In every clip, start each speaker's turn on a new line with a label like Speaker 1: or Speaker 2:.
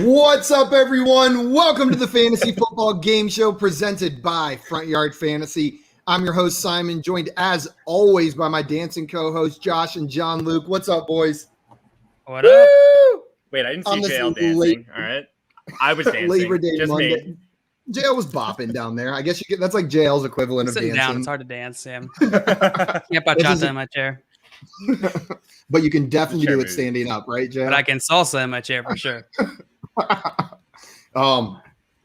Speaker 1: What's up, everyone? Welcome to the Fantasy Football Game Show presented by Front Yard Fantasy. I'm your host, Simon, joined as always by my dancing co-hosts, Josh and John Luke. What's up, boys?
Speaker 2: What up?
Speaker 3: Wait, I didn't see JL dancing. All right. I was dancing.
Speaker 1: Labor Day
Speaker 3: Just
Speaker 1: Monday.
Speaker 3: me.
Speaker 1: JL was bopping down there. I guess that's like JL's equivalent of
Speaker 2: Sitting
Speaker 1: dancing.
Speaker 2: down, it's hard to dance, Sam. Can't bachata in my chair.
Speaker 1: But you can definitely do it
Speaker 3: move.
Speaker 1: standing up, right, JL?
Speaker 2: But I can salsa in my chair for sure.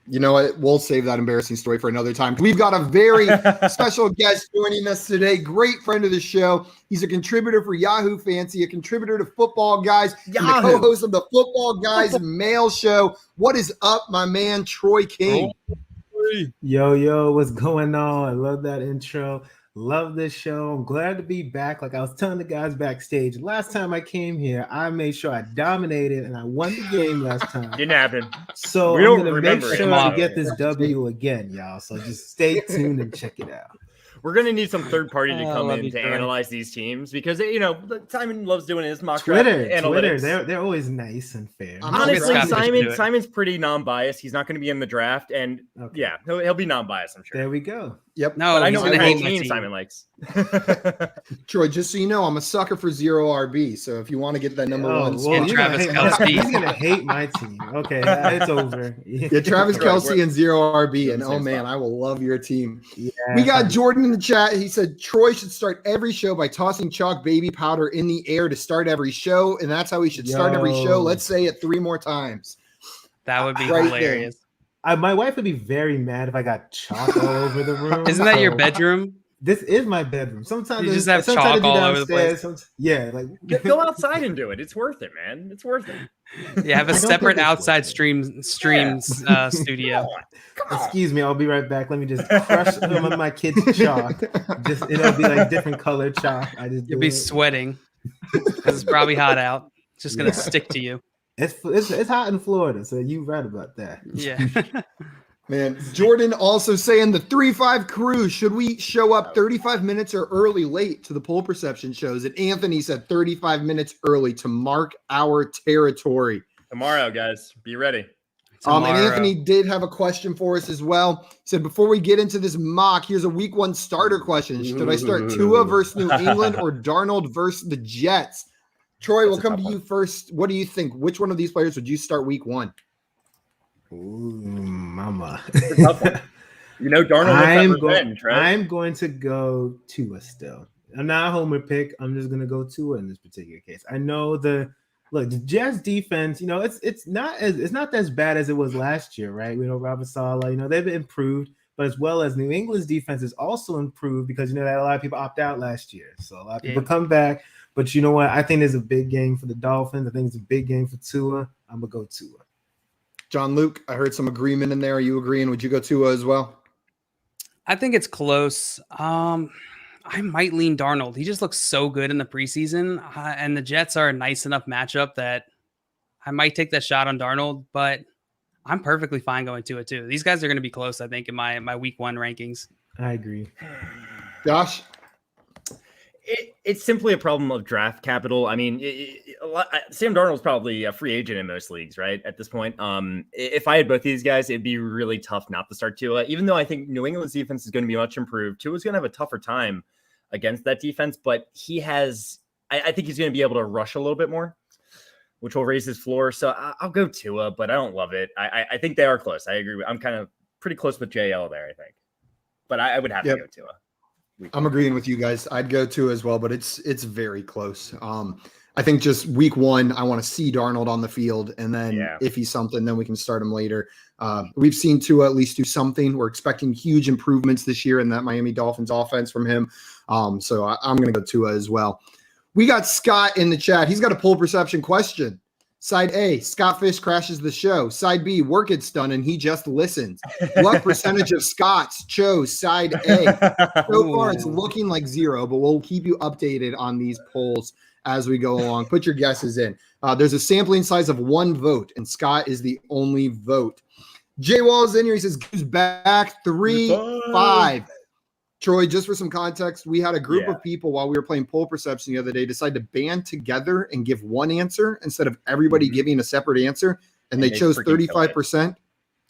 Speaker 1: You know what? We'll save that embarrassing story for another time. We've got a very special guest joining us today. Great friend of the show. He's a contributor for Yahoo Fantasy, a contributor to Football Guys, and the co-host of the Football Guys Mail Show. What is up, my man, Troy King?
Speaker 4: Yo, what's going on? I love that intro. Love this show. I'm glad to be back. Like I was telling the guys backstage, last time I came here, I made sure I dominated and I won the game last time.
Speaker 3: Didn't happen.
Speaker 4: So
Speaker 3: We
Speaker 4: I'm
Speaker 3: don't
Speaker 4: going to make
Speaker 3: remember it.
Speaker 4: sure
Speaker 2: Come
Speaker 4: to
Speaker 2: on.
Speaker 4: get this W again, y'all. So just stay tuned and check it out.
Speaker 3: We're going to need some third party to
Speaker 2: I
Speaker 3: come
Speaker 2: love
Speaker 3: in
Speaker 2: you,
Speaker 3: to
Speaker 2: Troy.
Speaker 3: analyze these teams because, Simon loves doing his mock draft
Speaker 4: Twitter,
Speaker 3: analytics.
Speaker 4: they're always nice and fair.
Speaker 3: Honestly,
Speaker 2: Scott to do it.
Speaker 3: Simon's pretty non-biased. He's not going to be in the draft. And
Speaker 4: Okay.
Speaker 3: yeah, he'll be non-biased, I'm sure.
Speaker 4: There we go.
Speaker 1: Yep.
Speaker 2: No,
Speaker 3: But I
Speaker 2: he's
Speaker 3: know
Speaker 2: gonna
Speaker 3: what
Speaker 2: hate my
Speaker 3: team
Speaker 2: team.
Speaker 3: Simon likes.
Speaker 1: Troy, just so you know, I'm a sucker for zero RB. So if you want to get that number one spot,
Speaker 2: And Travis Kelce.
Speaker 4: He's going to hate my team. Okay, it's over.
Speaker 1: yeah, Travis
Speaker 3: Right,
Speaker 1: Kelce
Speaker 3: we're-
Speaker 1: and zero RB.
Speaker 3: we're
Speaker 1: And
Speaker 3: in the
Speaker 1: oh
Speaker 3: same
Speaker 1: man,
Speaker 3: spot.
Speaker 1: I will love your team.
Speaker 4: Yeah,
Speaker 1: We got Jordan in the chat. He said Troy should start every show by tossing chalk baby powder in the air to start every show. And that's how he should start every show.
Speaker 4: Yo.
Speaker 1: Let's say it 3 more times.
Speaker 2: That would be
Speaker 1: Right
Speaker 2: hilarious.
Speaker 4: my wife would be very mad if I got chalk all over the room.
Speaker 2: Isn't that your
Speaker 4: So-
Speaker 2: bedroom?
Speaker 4: This is my bedroom. Sometimes
Speaker 2: You just have
Speaker 4: sometimes I
Speaker 2: chalk
Speaker 4: do
Speaker 2: all over the
Speaker 4: downstairs,
Speaker 2: place.
Speaker 4: Yeah, like
Speaker 3: Go outside and do it. It's worth it, man. It's worth it.
Speaker 2: You have a
Speaker 4: I don't
Speaker 2: separate
Speaker 4: think it's
Speaker 2: outside
Speaker 4: worth it.
Speaker 2: streams studio.
Speaker 3: Come on.
Speaker 4: Excuse me, I'll be right back. Let me just crush some of my kids' chalk. Just it'll be like different colored chalk. I just
Speaker 2: You'll
Speaker 4: do
Speaker 2: be
Speaker 4: it.
Speaker 2: sweating because it's probably hot out. It's just gonna stick to you.
Speaker 4: It's hot in Florida, so you right about that.
Speaker 2: Yeah.
Speaker 1: Man, Jordan also saying the 3-5 crew, should we show up 35 minutes or early late to the poll perception shows? And Anthony said 35 minutes early to mark our territory.
Speaker 3: Tomorrow, guys. Be ready.
Speaker 1: And
Speaker 2: Tomorrow.
Speaker 1: Anthony did have a question for us as well. He said, before we get into this mock, here's a week 1 starter question. Should I start Tua versus New England or Darnold versus the Jets? Troy, we'll
Speaker 3: That's a
Speaker 1: come to
Speaker 3: tough
Speaker 1: you first. What do you think? Which one of these players would you start week 1?
Speaker 4: Ooh, mama.
Speaker 3: It's a tough one. Darnold wants that revenge, right?
Speaker 4: I'm going to go Tua still. I'm not a homer pick. I'm just going to go Tua in this particular case. I know the Jets defense. It's not as bad as it was last year, right? We know Robert Saleh. They've improved, but as well as New England's defense is also improved because they had a lot of people opt out last year, so a lot of people come back. But you know what? I think there's a big game for the Dolphins. I think it's a big game for Tua. I'm gonna go Tua.
Speaker 1: John Luke, I heard some agreement in there. Are you agreeing? Would you go Tua as well?
Speaker 2: I think it's close. I might lean Darnold. He just looks so good in the preseason, and the Jets are a nice enough matchup that I might take that shot on Darnold. But I'm perfectly fine going Tua too. These guys are going to be close, I think, in my week 1 rankings.
Speaker 4: I agree.
Speaker 1: Josh?
Speaker 3: It's simply a problem of draft capital. I mean, Sam Darnold's probably a free agent in most leagues, right? At this point, if I had both these guys, it'd be really tough not to start Tua. Even though I think New England's defense is going to be much improved, Tua's going to have a tougher time against that defense. But I think he's going to be able to rush a little bit more, which will raise his floor. So I'll go Tua, but I don't love it. I think they are close. I agree. I'm kind of pretty close with JL there, I think. But I would have to go Tua.
Speaker 1: I'm agreeing with you guys. I'd go Tua as well, but it's very close. I think just week 1, I want to see Darnold on the field, and then if he's something, then we can start him later. We've seen Tua at least do something. We're expecting huge improvements this year in that Miami Dolphins offense from him. So I'm going to go Tua as well. We got Scott in the chat. He's got a poll perception question. Side A, Scott Fish crashes the show. Side B, work gets done and he just listens. What percentage of Scots chose side A? So far, it's looking like 0, but we'll keep you updated on these polls as we go along. Put your guesses in. There's a sampling size of 1 vote, and Scott is the only vote. Jay Wall's in here. He says, "Goes back 3-5." Troy, just for some context, we had a group of people while we were playing poll perception the other day decide to band together and give one answer instead of everybody giving a separate answer. and they chose
Speaker 3: freaking killed it.
Speaker 1: 35%.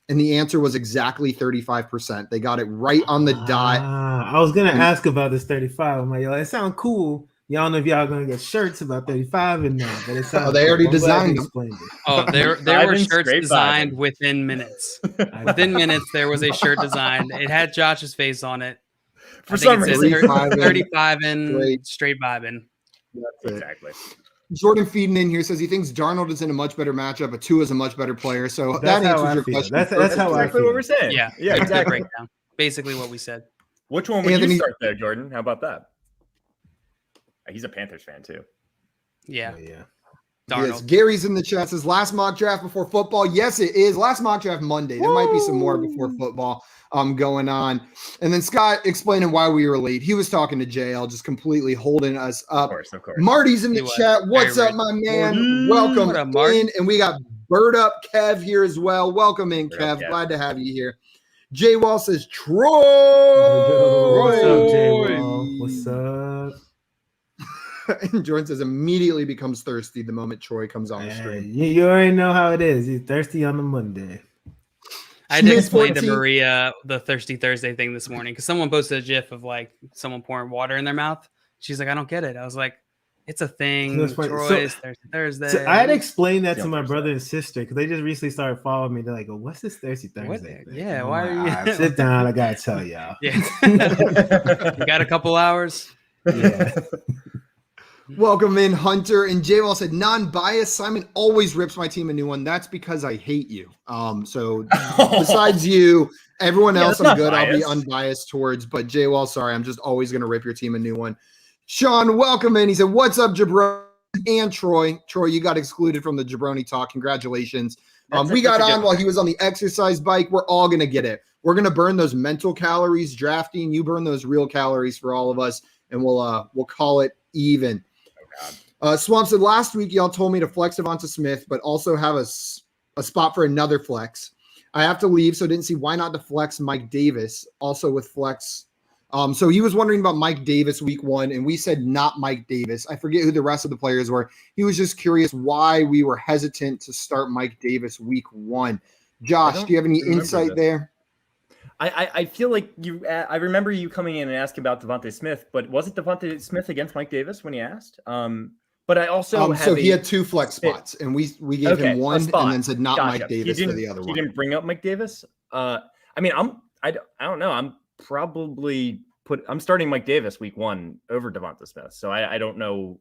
Speaker 1: And the answer was exactly 35%. They got it right on the dot.
Speaker 4: I was gonna ask about this 35. I'm like, yo, it sounds cool. Y'all know if y'all gonna get shirts about 35 and not, but it sounds
Speaker 1: they already
Speaker 4: cool.
Speaker 1: designed them.
Speaker 4: Explained it.
Speaker 2: Oh, there were shirts designed
Speaker 3: vibing.
Speaker 2: within minutes. Within minutes, there was a shirt designed. It had Josh's face on it.
Speaker 3: For some
Speaker 2: it says
Speaker 3: reason.
Speaker 2: 35 and straight vibing.
Speaker 3: Exactly.
Speaker 1: Jordan feeding in here says he thinks Darnold is in a much better matchup, but Tua is a much better player. So
Speaker 4: That's
Speaker 1: that
Speaker 4: how
Speaker 1: answers
Speaker 4: I
Speaker 1: your
Speaker 4: feel.
Speaker 1: question.
Speaker 4: That's how I
Speaker 3: exactly
Speaker 4: feel.
Speaker 3: what we're saying.
Speaker 2: Yeah,
Speaker 3: Yeah, exactly.
Speaker 2: Breakdown. Basically what we said.
Speaker 3: Which one would
Speaker 1: Anthony-
Speaker 3: you start there, Jordan? How about that? He's a Panthers fan too.
Speaker 2: Yeah.
Speaker 4: Oh, yeah.
Speaker 2: Darnold.
Speaker 1: Yes, Gary's in the chat says last mock draft before football. Yes, it is. Last mock draft Monday. There might be some more before football going on. And then Scott explaining why we were late. He was talking to JL, just completely holding us up.
Speaker 3: Of course.
Speaker 1: Marty's in the
Speaker 2: He was.
Speaker 1: chat. What's
Speaker 2: Very
Speaker 1: up, my man?
Speaker 3: Marty.
Speaker 1: Welcome
Speaker 2: What up, Marty?
Speaker 1: in. And we got Bird Up Kev here as well. Welcome in,
Speaker 3: Bird Up
Speaker 1: Kev.
Speaker 3: Kev.
Speaker 1: Glad to have you here. Jay Wall says, Troy.
Speaker 4: What's up, J-Wall? What's up?
Speaker 1: And Jordan says immediately becomes thirsty the moment Troy comes on the stream.
Speaker 4: You already know how it is. You're thirsty on the Monday.
Speaker 2: I had to
Speaker 1: Smith
Speaker 2: explain to
Speaker 1: 14.
Speaker 2: Maria the Thirsty Thursday thing this morning because someone posted a GIF of like someone pouring water in their mouth. She's like, I don't get it. I was like, it's a thing.
Speaker 4: That's funny.
Speaker 2: Troy's Thirsty Thursday.
Speaker 4: So I had to explain that to
Speaker 3: Yeah,
Speaker 4: my
Speaker 3: Thursday.
Speaker 4: brother and sister because they just recently started following me. They're like, oh, what's this Thirsty Thursday thing?
Speaker 2: Yeah,
Speaker 4: I'm
Speaker 2: why
Speaker 4: like,
Speaker 2: are you-
Speaker 4: "All right, sit down. I gotta tell y'all.
Speaker 2: Yeah. You got a couple hours?
Speaker 4: Yeah.
Speaker 1: Welcome in, Hunter. And Jay Wall said, non-biased. Simon always rips my team a new one. That's because I hate you. So besides you, everyone else
Speaker 3: that's
Speaker 1: I'm
Speaker 3: not
Speaker 1: good. I'll be
Speaker 3: biased.
Speaker 1: unbiased towards. But Jay Wall, sorry, I'm just always going to rip your team a new one. Sean, welcome in. He said, what's up, Jabroni and Troy? Troy, you got excluded from the Jabroni talk. Congratulations. We got on while he was on the exercise bike. We're all going to get it. We're going to burn those mental calories drafting. You burn those real calories for all of us, and we'll call it even. Swamp said last week y'all told me to flex Devonta Smith, but also have a spot for another flex. I have to leave, so didn't see why not to flex Mike Davis also with flex. So he was wondering about Mike Davis week 1, and we said not Mike Davis. I forget who the rest of the players were. He was just curious why we were hesitant to start Mike Davis week 1. Josh, do you have any insight there?
Speaker 3: I feel like you. I remember you coming in and asking about Devonta Smith, but was it Devonta Smith against Mike Davis when he asked? But I also
Speaker 1: so he had 2 flex spots, and we gave him one, and then said not Mike Davis for the other one.
Speaker 3: He didn't bring up Mike Davis. I mean, I don't know. I'm starting Mike Davis week 1 over Devonta Smith. So I don't know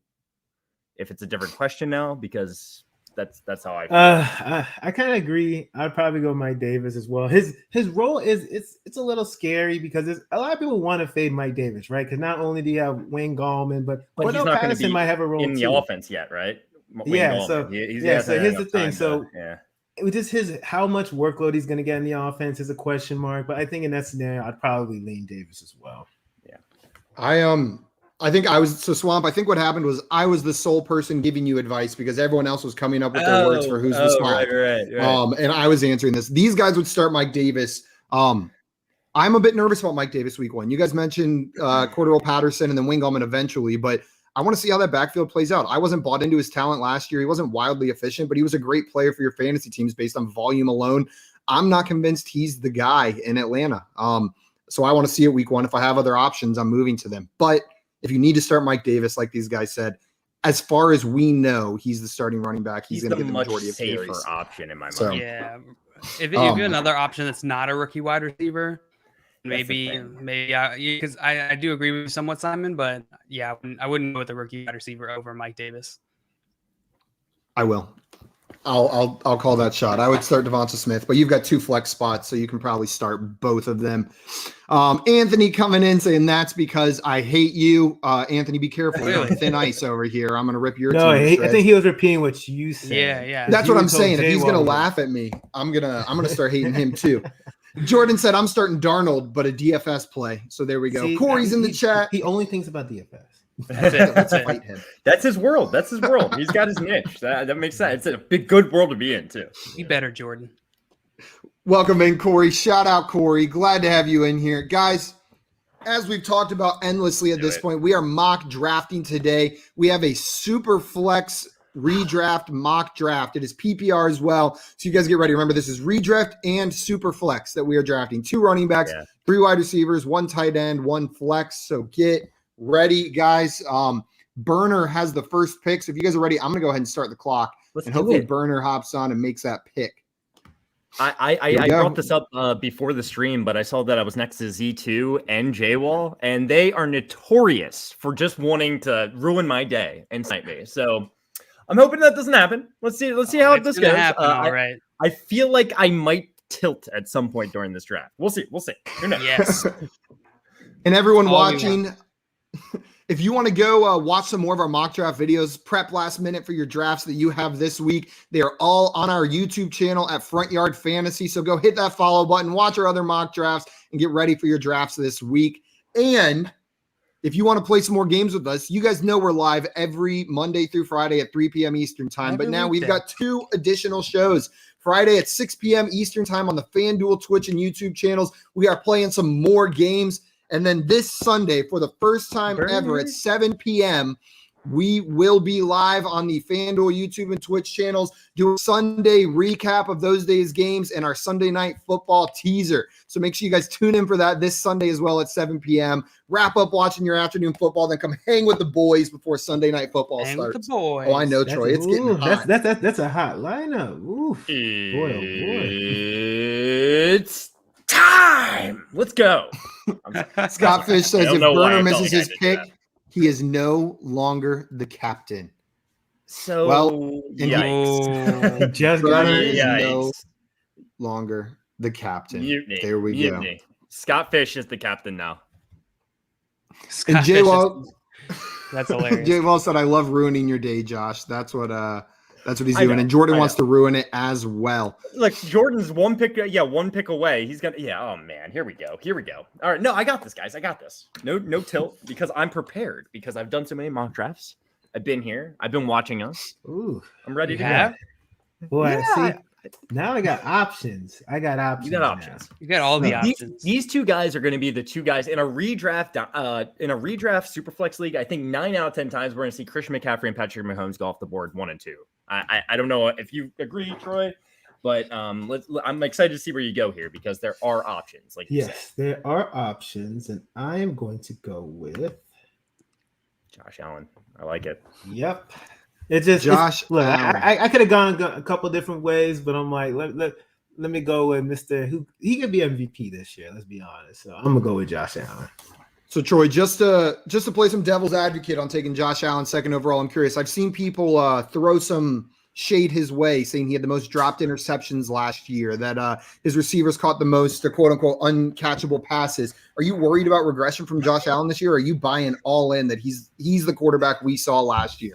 Speaker 3: if it's a different question now because that's how I feel.
Speaker 4: I kind of agree. I'd probably go Mike Davis as well. His role is it's a little scary because a lot of people want to fade Mike Davis, right? Because not only do you have Wayne Gallman, but
Speaker 3: he's not going to
Speaker 4: Patterson
Speaker 3: be
Speaker 4: might have a role
Speaker 3: in the
Speaker 4: too.
Speaker 3: offense yet, right?
Speaker 4: Yeah,
Speaker 3: Gallman.
Speaker 4: so
Speaker 3: So
Speaker 4: here's the thing. So
Speaker 3: yeah.
Speaker 4: With just how much workload he's going to get in the offense is a question mark. But I think in that scenario, I'd probably lean Davis as well.
Speaker 3: Yeah,
Speaker 1: I think Swamp. I think what happened was I was the sole person giving you advice because everyone else was coming up with their words for who's the Swamp.
Speaker 3: Right.
Speaker 1: And I was answering this. These guys would start Mike Davis. I'm a bit nervous about Mike Davis week 1. You guys mentioned Cordero Patterson and then Wayne Gallman eventually, but I want to see how that backfield plays out. I wasn't bought into his talent last year. He wasn't wildly efficient, but he was a great player for your fantasy teams based on volume alone. I'm not convinced he's the guy in Atlanta. So I want to see it week 1. If I have other options, I'm moving to them. But if you need to start Mike Davis, like these guys said, as far as we know, he's the starting running back. He's going to get the majority of carries.
Speaker 3: Safer option in my mind.
Speaker 1: So,
Speaker 2: Yeah. If you have another option that's not a rookie wide receiver, maybe because I do agree with you somewhat, Simon, but yeah, I wouldn't go with a rookie wide receiver over Mike Davis.
Speaker 1: I will. I'll call that shot. I would start Devonta Smith, but you've got 2 flex spots, so you can probably start both of them. Anthony coming in saying that's because I hate you. Anthony, be careful. You're on thin ice over here. I'm going to rip your team.
Speaker 4: I think he was repeating what you said.
Speaker 2: Yeah.
Speaker 1: That's what I'm saying. If he's going to laugh at me, I'm gonna start hating him too. Jordan said I'm starting Darnold, but a DFS play. So there we go.
Speaker 4: See,
Speaker 1: Corey's in the chat.
Speaker 4: He only thinks about DFS.
Speaker 2: That's it. That's it.
Speaker 1: Fight him.
Speaker 3: That's his world. He's got his niche. That makes sense. It's a big, good world to be in too.
Speaker 2: Be better, Jordan.
Speaker 1: Welcome in, Corey. Shout out, Corey. Glad to have you in here. Guys, as we've talked about endlessly at this point, we are mock drafting today. We have a super flex redraft mock draft. It is PPR as well. So you guys get ready. Remember, this is redraft and Superflex that we are drafting. 2 running backs, 3 wide receivers, 1 tight end, 1 flex. So get ready, guys. Burner has the first pick. So if you guys are ready, I'm going to go ahead and start the clock. And hopefully Burner hops on and makes that pick.
Speaker 3: I brought this up before the stream, but I saw that I was next to Z2 and JWall, and they are notorious for just wanting to ruin my day and snipe me. So I'm hoping that doesn't happen. Let's see how this goes.
Speaker 2: All right.
Speaker 3: I feel like I might tilt at some point during this draft. We'll see. Who knows?
Speaker 2: Yes.
Speaker 1: And everyone watching, if you want to go watch some more of our mock draft videos, prep last minute for your drafts that you have this week, they are all on our YouTube channel at Front Yard Fantasy. So go hit that follow button, watch our other mock drafts, and get ready for your drafts this week. And if you want to play some more games with us, you guys know we're live every Monday through Friday at 3 p.m. Eastern time. But now we've got 2 additional shows. Friday at 6 p.m. Eastern time on the FanDuel, Twitch, and YouTube channels. We are playing some more games. And then this Sunday, for the first time ever at 7 p.m., we will be live on the FanDuel, YouTube, and Twitch channels, do a Sunday recap of those days' games and our Sunday night football teaser. So make sure you guys tune in for that this Sunday as well at 7 p.m. Wrap up watching your afternoon football, then come hang with the boys before Sunday night football starts.
Speaker 2: With the boys.
Speaker 1: Oh, I know, Troy. It's getting hot.
Speaker 4: That's a hot lineup. Oof. Boy, oh boy.
Speaker 3: It's time. Let's go.
Speaker 1: Scott Fish says if Burner misses his pick, he is no longer the captain.
Speaker 3: So,
Speaker 1: yikes.
Speaker 4: Just
Speaker 1: Burner is no longer the captain.
Speaker 3: Mutiny.
Speaker 1: There we go.
Speaker 3: Scott Fish is the captain now.
Speaker 1: And J-Wall,
Speaker 2: that's hilarious.
Speaker 1: J-Wall said, I love ruining your day, Josh. That's what he's doing. And Jordan wants to ruin it as well.
Speaker 3: Look, Jordan's one pick away. He's gonna oh man, here we go. All right, no, I got this, guys. I got this. No tilt, because I'm prepared, because I've done so many mock drafts. I've been here. I've been watching us.
Speaker 4: Ooh,
Speaker 3: I'm ready to go.
Speaker 4: Boy, see. Now I got options. You got options.
Speaker 2: You got all the options.
Speaker 3: These 2 guys are going to be the 2 guys in a redraft. In a redraft Superflex league, I think 9 out of 10 times we're going to see Christian McCaffrey and Patrick Mahomes go off the board 1 and 2. I don't know if you agree, Troy, but I'm excited to see where you go here, because there are options.
Speaker 4: There are options, and I am going to go with
Speaker 3: Josh Allen. I like it.
Speaker 4: Yep. It's just Josh. Look, I could have gone a couple different ways, but I'm like, let me go with Mr. Who he could be MVP this year. Let's be honest. So I'm gonna go with Josh Allen.
Speaker 1: So Troy, just to play some devil's advocate on taking Josh Allen second overall, I'm curious. I've seen people throw some shade his way, saying he had the most dropped interceptions last year, that his receivers caught the most, quote unquote, uncatchable passes. Are you worried about regression from Josh Allen this year? Or are you buying all in that he's the quarterback we saw last year?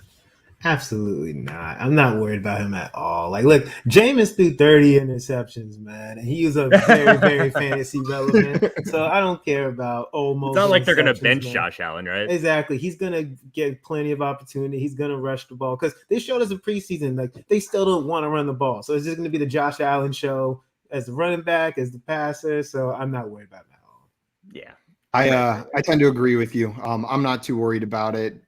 Speaker 4: Absolutely not. I'm not worried about him at all. Like, look, Jameis threw 30 interceptions, man, and he was a very, very fantasy relevant. So I don't care about almost.
Speaker 3: It's not like they're going to bench Josh Allen, right?
Speaker 4: Exactly. He's going to get plenty of opportunity. He's going to rush the ball, because they showed us in preseason, like, they still don't want to run the ball. So it's just going to be the Josh Allen show as the running back, as the passer. So I'm not worried about that at all.
Speaker 3: Yeah.
Speaker 1: I tend to agree with you. I'm not too worried about it.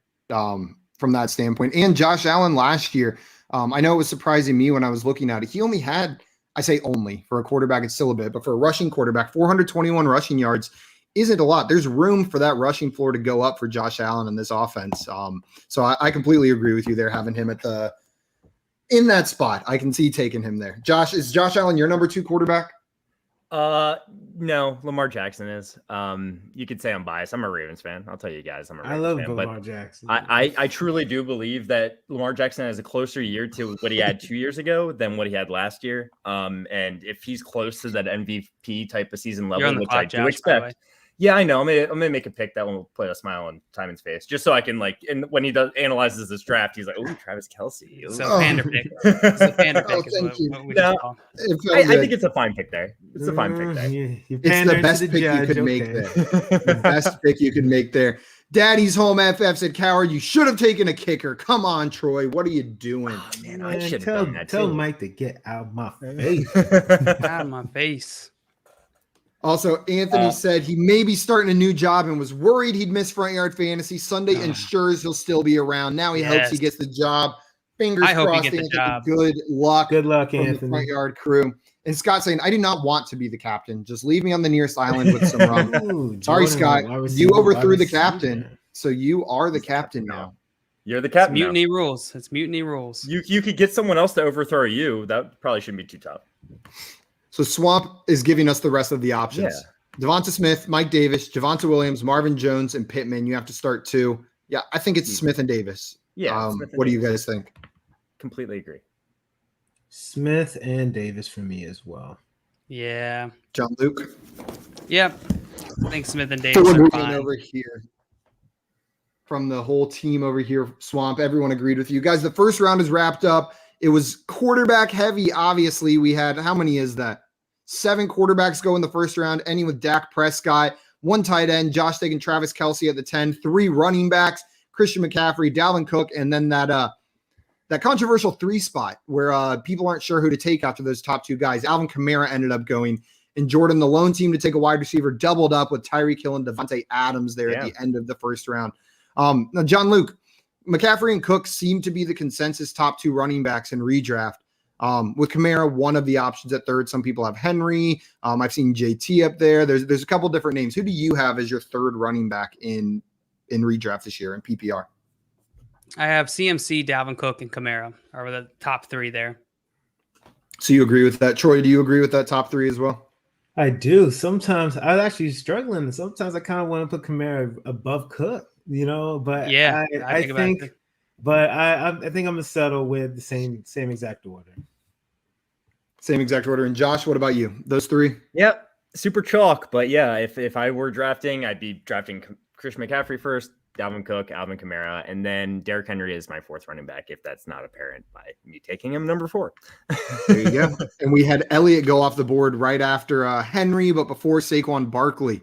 Speaker 1: From that standpoint. And Josh Allen last year, I know it was surprising me when I was looking at it. He only had, I say only, for a quarterback, it's still a bit, but for a rushing quarterback, 421 rushing yards isn't a lot. There's room for that rushing floor to go up for Josh Allen in this offense. So I completely agree with you there, having him in that spot. I can see taking him there. Josh, is Josh Allen your number 2 quarterback?
Speaker 3: No, Lamar Jackson is. You could say I'm biased. I'm a Ravens fan. I'll tell you guys, I'm a Ravens fan.
Speaker 4: Lamar Jackson.
Speaker 3: I truly do believe that Lamar Jackson has a closer year to what he had 2 years ago than what he had last year. And if he's close to that MVP type of season level, which I do expect. Yeah, I know. I'm gonna make a pick that will put a smile on Timon's face, just so I can and when he analyzes this draft, he's like, "Oh, Travis Kelce."
Speaker 2: So panda pick. It's a panda pick. What we call.
Speaker 3: I think it's a fine pick there. It's a fine pick there.
Speaker 1: It's the best pick you could make there. The best pick you could make there. Daddy's home FF said, "Coward, you should have taken a kicker." Come on, Troy. What are you doing?
Speaker 3: Oh, man, I should have done that too.
Speaker 4: Tell Mike to get out of my face.
Speaker 2: Out of my face.
Speaker 1: Also, Anthony said he may be starting a new job and was worried he'd miss Front Yard Fantasy. Sunday ensures he'll still be around. Now he hopes he gets the job Fingers
Speaker 2: I hope you
Speaker 1: crossed,
Speaker 2: get the
Speaker 1: Anthony.
Speaker 2: job.
Speaker 1: Good luck.
Speaker 4: Good luck,
Speaker 1: from
Speaker 4: Anthony.
Speaker 1: the front yard crew. And Scott saying, I do not want to be the captain. Just leave me on the nearest island with some rum.
Speaker 4: Ooh,
Speaker 1: Sorry,
Speaker 4: Jordan,
Speaker 1: Scott.
Speaker 4: wide
Speaker 1: You
Speaker 4: receiver,
Speaker 1: overthrew
Speaker 4: wide
Speaker 1: the
Speaker 4: receiver.
Speaker 1: captain. So you are the
Speaker 3: He's
Speaker 1: captain
Speaker 3: captain
Speaker 1: now.
Speaker 3: You're the
Speaker 2: It's
Speaker 3: captain now.
Speaker 2: mutiny rules. It's mutiny rules.
Speaker 3: You could get someone else to overthrow you. That probably shouldn't be too tough.
Speaker 1: So Swamp is giving us the rest of the options.
Speaker 3: Yeah.
Speaker 1: Devonta Smith, Mike Davis, Javonte Williams, Marvin Jones, and Pittman. You have to start 2. Yeah, I think it's Smith and Davis.
Speaker 3: Yeah. Smith and
Speaker 1: what do you
Speaker 3: Davis.
Speaker 1: guys think?
Speaker 3: Completely agree.
Speaker 4: Smith and Davis for me as well.
Speaker 2: Yeah.
Speaker 1: John Luke?
Speaker 2: Yep. I think Smith and
Speaker 1: So
Speaker 2: Davis
Speaker 1: we're
Speaker 2: are
Speaker 1: moving
Speaker 2: fine.
Speaker 1: over here. From the whole team over here, Swamp, everyone agreed with you. Guys, the first round is wrapped up. It was quarterback heavy, obviously. We had, how many is that? 7 quarterbacks go in the first round, ending with Dak Prescott, 1 tight end, Josh taking Travis Kelce at the 10, 3 running backs, Christian McCaffrey, Dalvin Cook, and then that controversial 3 spot where people aren't sure who to take after those top 2 guys. Alvin Kamara ended up going, and Jordan, the lone team to take a wide receiver, doubled up with Tyreek Hill and Devontae Adams there at the end of the first round. Now, John Luke, McCaffrey and Cook seem to be the consensus top 2 running backs in redraft. With Kamara, one of the options at 3rd. Some people have Henry. I've seen JT up there. There's a couple different names. Who do you have as your 3rd running back in redraft this year in PPR?
Speaker 2: I have CMC, Dalvin Cook, and Kamara are the top 3 there.
Speaker 1: So you agree with that? Troy, do you agree with that top 3 as well?
Speaker 4: I do. Sometimes I'm actually struggling. Sometimes I kind of want to put Kamara above Cook, but
Speaker 2: Yeah,
Speaker 4: I think I'm gonna settle with the same exact order.
Speaker 1: Same exact order. And Josh, what about you? Those 3?
Speaker 3: Yep. Super chalk. But yeah, if I were drafting, I'd be drafting Christian McCaffrey first, Dalvin Cook, Alvin Kamara, and then Derrick Henry is my 4th running back, if that's not apparent by me taking him number 4.
Speaker 1: There you go. And we had Elliott go off the board right after Henry, but before Saquon Barkley.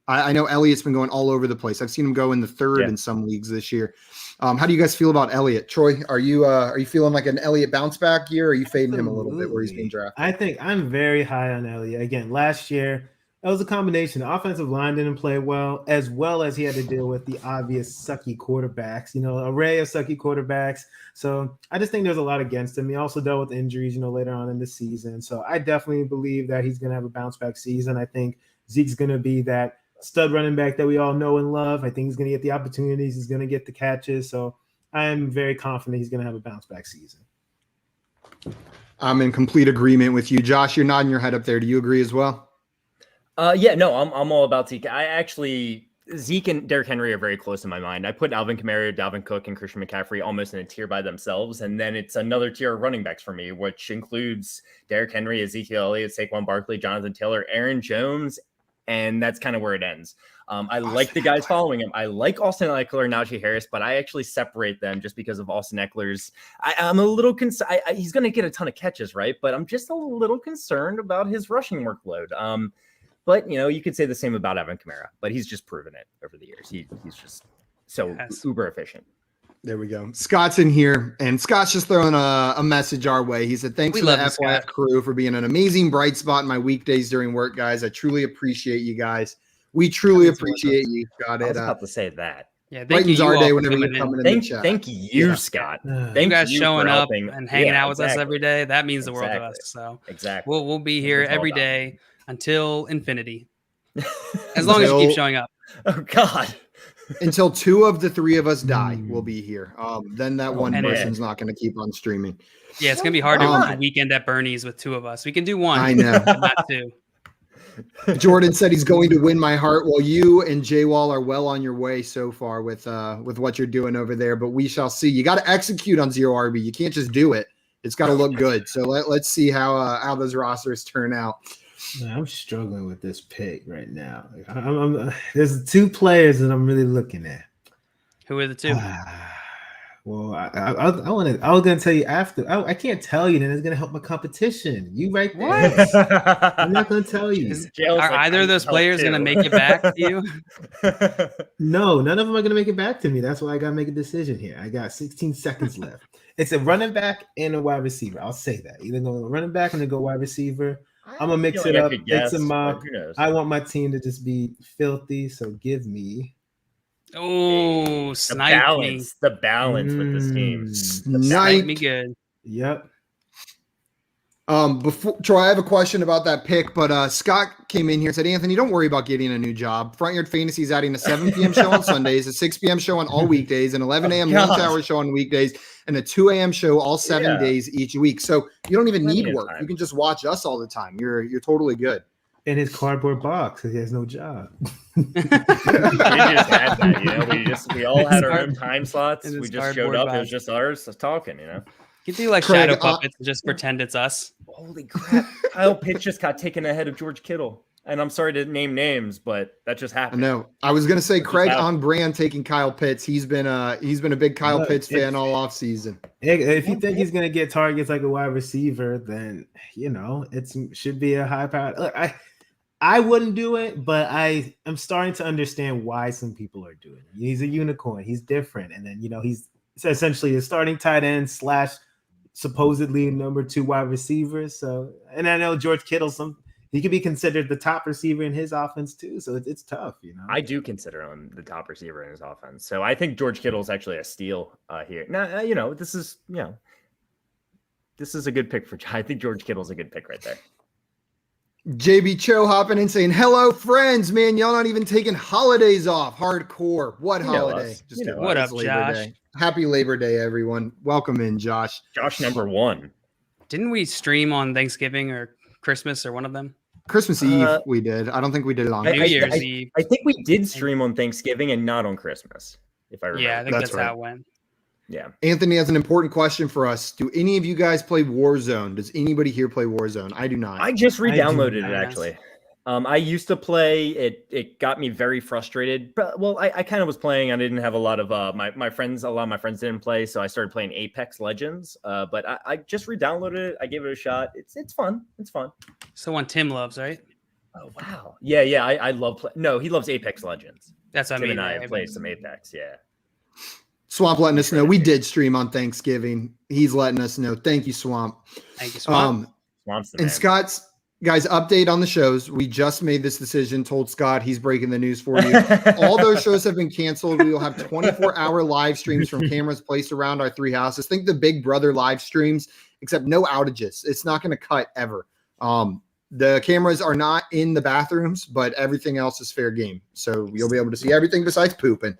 Speaker 1: I know Elliott's been going all over the place. I've seen him go in the 3rd in some leagues this year. How do you guys feel about Elliott? Troy, are you feeling like an Elliott bounce back year, or are you fading him a little bit where he's being drafted?
Speaker 4: I think I'm very high on Elliott. Again, last year, it was a combination. The offensive line didn't play well as he had to deal with the obvious sucky quarterbacks, array of sucky quarterbacks. So I just think there's a lot against him. He also dealt with injuries, later on in the season. So I definitely believe that he's going to have a bounce back season. I think Zeke's going to be that stud running back that we all know and love. I think he's going to get the opportunities. He's going to get the catches. So I'm very confident he's going to have a bounce back season.
Speaker 1: I'm in complete agreement with you. Josh, you're nodding your head up there. Do you agree as well?
Speaker 3: I'm all about Zeke. Zeke and Derrick Henry are very close in my mind. I put Alvin Kamara, Dalvin Cook, and Christian McCaffrey almost in a tier by themselves. And then it's another tier of running backs for me, which includes Derrick Henry, Ezekiel Elliott, Saquon Barkley, Jonathan Taylor, Aaron Jones. And that's kind of where it ends. I like the guys following him. I like Austin Eckler and Najee Harris, but I actually separate them just because of Austin Eckler's. I'm a little concerned. He's going to get a ton of catches, right? But I'm just a little concerned about his rushing workload. But, you could say the same about Alvin Kamara, but he's just proven it over the years. He's just so uber efficient.
Speaker 1: There we go. Scott's in here, and Scott's just throwing a message our way. He said, thanks for the FYF crew for being an amazing bright spot in my weekdays during work, guys. I truly appreciate you guys. We truly appreciate you, Scott.
Speaker 3: I was about to say that.
Speaker 2: Yeah,
Speaker 1: brightens our day whenever you're coming in the chat.
Speaker 3: Thank you, Scott.
Speaker 2: Thank you guys showing up and hanging out with us every day. That means the world to us. So we'll be here every day until infinity. As long as you keep showing up.
Speaker 3: Oh God.
Speaker 1: Until 2 of the 3 of us die, we'll be here. Then that one person's not going to keep on streaming.
Speaker 2: Yeah, it's going to be hard to do the weekend at Bernie's with 2 of us. We can do 1.
Speaker 1: I know.
Speaker 2: But not 2.
Speaker 1: Jordan said he's going to win my heart. Well, you and J-Wall are well on your way so far with what you're doing over there, but we shall see. You got to execute on Zero RB. You can't just do it. It's got to look good. So let's see how those rosters turn out.
Speaker 4: Man, I'm struggling with this pick right now. There's 2 players that I'm really looking at.
Speaker 2: Who are the 2?
Speaker 4: Well, I was gonna tell you after. I can't tell you. Then it's gonna help my competition. You right there. What? I'm not gonna tell you.
Speaker 2: Are either of those players gonna make it back to you?
Speaker 4: No, none of them are gonna make it back to me. That's why I gotta make a decision here. I got 16 seconds left. It's a running back and a wide receiver. I'll say that. Either go running back and then go wide receiver. I'm gonna mix it up. It's a mock. I want my team to just be filthy. So give me
Speaker 2: Oh, snipe me.
Speaker 3: The balance with this team.
Speaker 2: Snipe me good.
Speaker 4: Yep.
Speaker 1: Before Troy, I have a question about that pick, but Scott came in here and said, Anthony, don't worry about getting a new job. Front Yard Fantasy is adding a 7 p.m. show on Sundays, a 6 p.m. show on all weekdays, an 11 a.m. lunch hour show on weekdays, and a 2 a.m. show all 7 days each week. So you don't even need work. You can just watch us all the time. You're totally good.
Speaker 4: In his cardboard box because he has no job.
Speaker 3: We just had that, we all had our own time slots. We just showed up. Box. It was just ours talking,
Speaker 2: You can do like Craig, shadow puppets and just pretend it's us.
Speaker 3: Holy crap. Kyle Pitts just got taken ahead of George Kittle. And I'm sorry to name names, but that just happened.
Speaker 1: No, I was going to say Craig on brand taking Kyle Pitts. He's been a big Kyle Pitts fan all offseason.
Speaker 4: If you think he's going to get targets like a wide receiver, then, it should be a high power. Look, I wouldn't do it, but I am starting to understand why some people are doing it. He's a unicorn. He's different. And then, he's essentially a starting tight end / supposedly number 2 wide receiver. So, and I know George Kittle, he could be considered the top receiver in his offense too. So it's tough, I do
Speaker 3: consider him the top receiver in his offense. So I think George Kittle is actually a steal here. Now, this is a good pick I think George Kittle's a good pick right there.
Speaker 1: JB Cho hopping in saying, hello, friends. Man, y'all not even taking holidays off. Hardcore. What holiday?
Speaker 2: What up, Josh?
Speaker 1: Day. Happy Labor Day, everyone. Welcome in, Josh.
Speaker 3: Josh number 1.
Speaker 2: Didn't we stream on Thanksgiving or Christmas or one of them?
Speaker 1: Christmas Eve we did. I don't think we did it on
Speaker 2: New Year's Eve.
Speaker 3: I think we did stream on Thanksgiving and not on Christmas, if I remember.
Speaker 2: Yeah, I think that's how it went.
Speaker 3: Yeah.
Speaker 1: Anthony has an important question for us. Do any of you guys play Warzone? Does anybody here play Warzone? I do not.
Speaker 3: I just re-downloaded it, actually. I used to play it. It got me very frustrated. But, well, I kind of was playing. I didn't have a lot of my friends. A lot of my friends didn't play, so I started playing Apex Legends. But I just re-downloaded it. I gave it a shot. It's fun. It's fun.
Speaker 2: So one Tim loves, right?
Speaker 3: Oh wow. Yeah. I love. No, he loves Apex Legends.
Speaker 2: That's what
Speaker 3: Tim
Speaker 2: I mean.
Speaker 3: and I play some Apex. Yeah.
Speaker 1: Swamp letting us know we did stream on Thanksgiving. He's letting us know. Thank you, Swamp.
Speaker 2: Thank you, Swamp.
Speaker 3: Swamp's the
Speaker 1: and
Speaker 3: man.
Speaker 1: Scott's guys update on the shows. We just made this decision. Told Scott he's breaking the news for you. All those shows have been canceled. We will have 24-hour live streams from cameras placed around our 3 houses. Think the Big Brother live streams, except no outages. It's not going to cut ever. The cameras are not in the bathrooms, but everything else is fair game. So you'll be able to see everything besides pooping.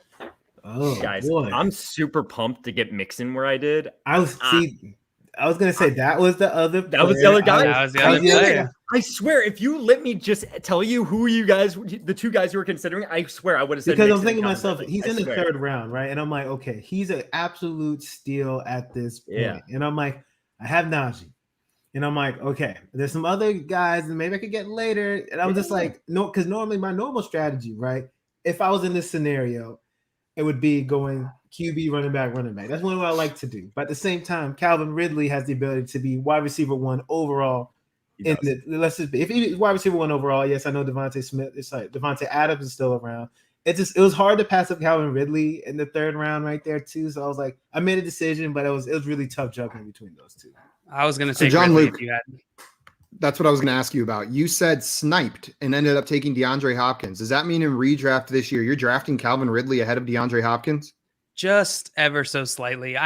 Speaker 4: Oh,
Speaker 3: guys,
Speaker 4: boy.
Speaker 3: I'm super pumped to get Mixon where I did.
Speaker 4: I was gonna say that was the other.
Speaker 3: That was the other guy.
Speaker 2: That was the other player.
Speaker 3: I swear, if you let me just tell you who you guys, the 2 guys you were considering, I swear I would have said.
Speaker 4: Because
Speaker 3: Mixon
Speaker 4: I'm thinking to myself, he's in the 3rd round, right? And I'm like, okay, he's an absolute steal at this point.
Speaker 3: Yeah.
Speaker 4: And I'm like, I have Najee. And I'm like, okay, there's some other guys that maybe I could get later. And I'm just like, no, because normally my normal strategy, right? If I was in this scenario, it would be going QB, running back. That's one what I like to do. But at the same time, Calvin Ridley has the ability to be wide receiver 1 overall. If he's wide receiver 1 overall, yes, I know Devontae Smith. It's like Devontae Adams is still around. It was hard to pass up Calvin Ridley in the 3rd round right there too. So I was like, I made a decision, but it was really tough jumping between those 2.
Speaker 2: I was going to say
Speaker 1: John
Speaker 2: Ridley
Speaker 1: Luke.
Speaker 2: if you had.
Speaker 1: That's what I was going to ask you about. You said sniped and ended up taking DeAndre Hopkins. Does that mean in redraft this year, you're drafting Calvin Ridley ahead of DeAndre Hopkins?
Speaker 2: Just ever so slightly.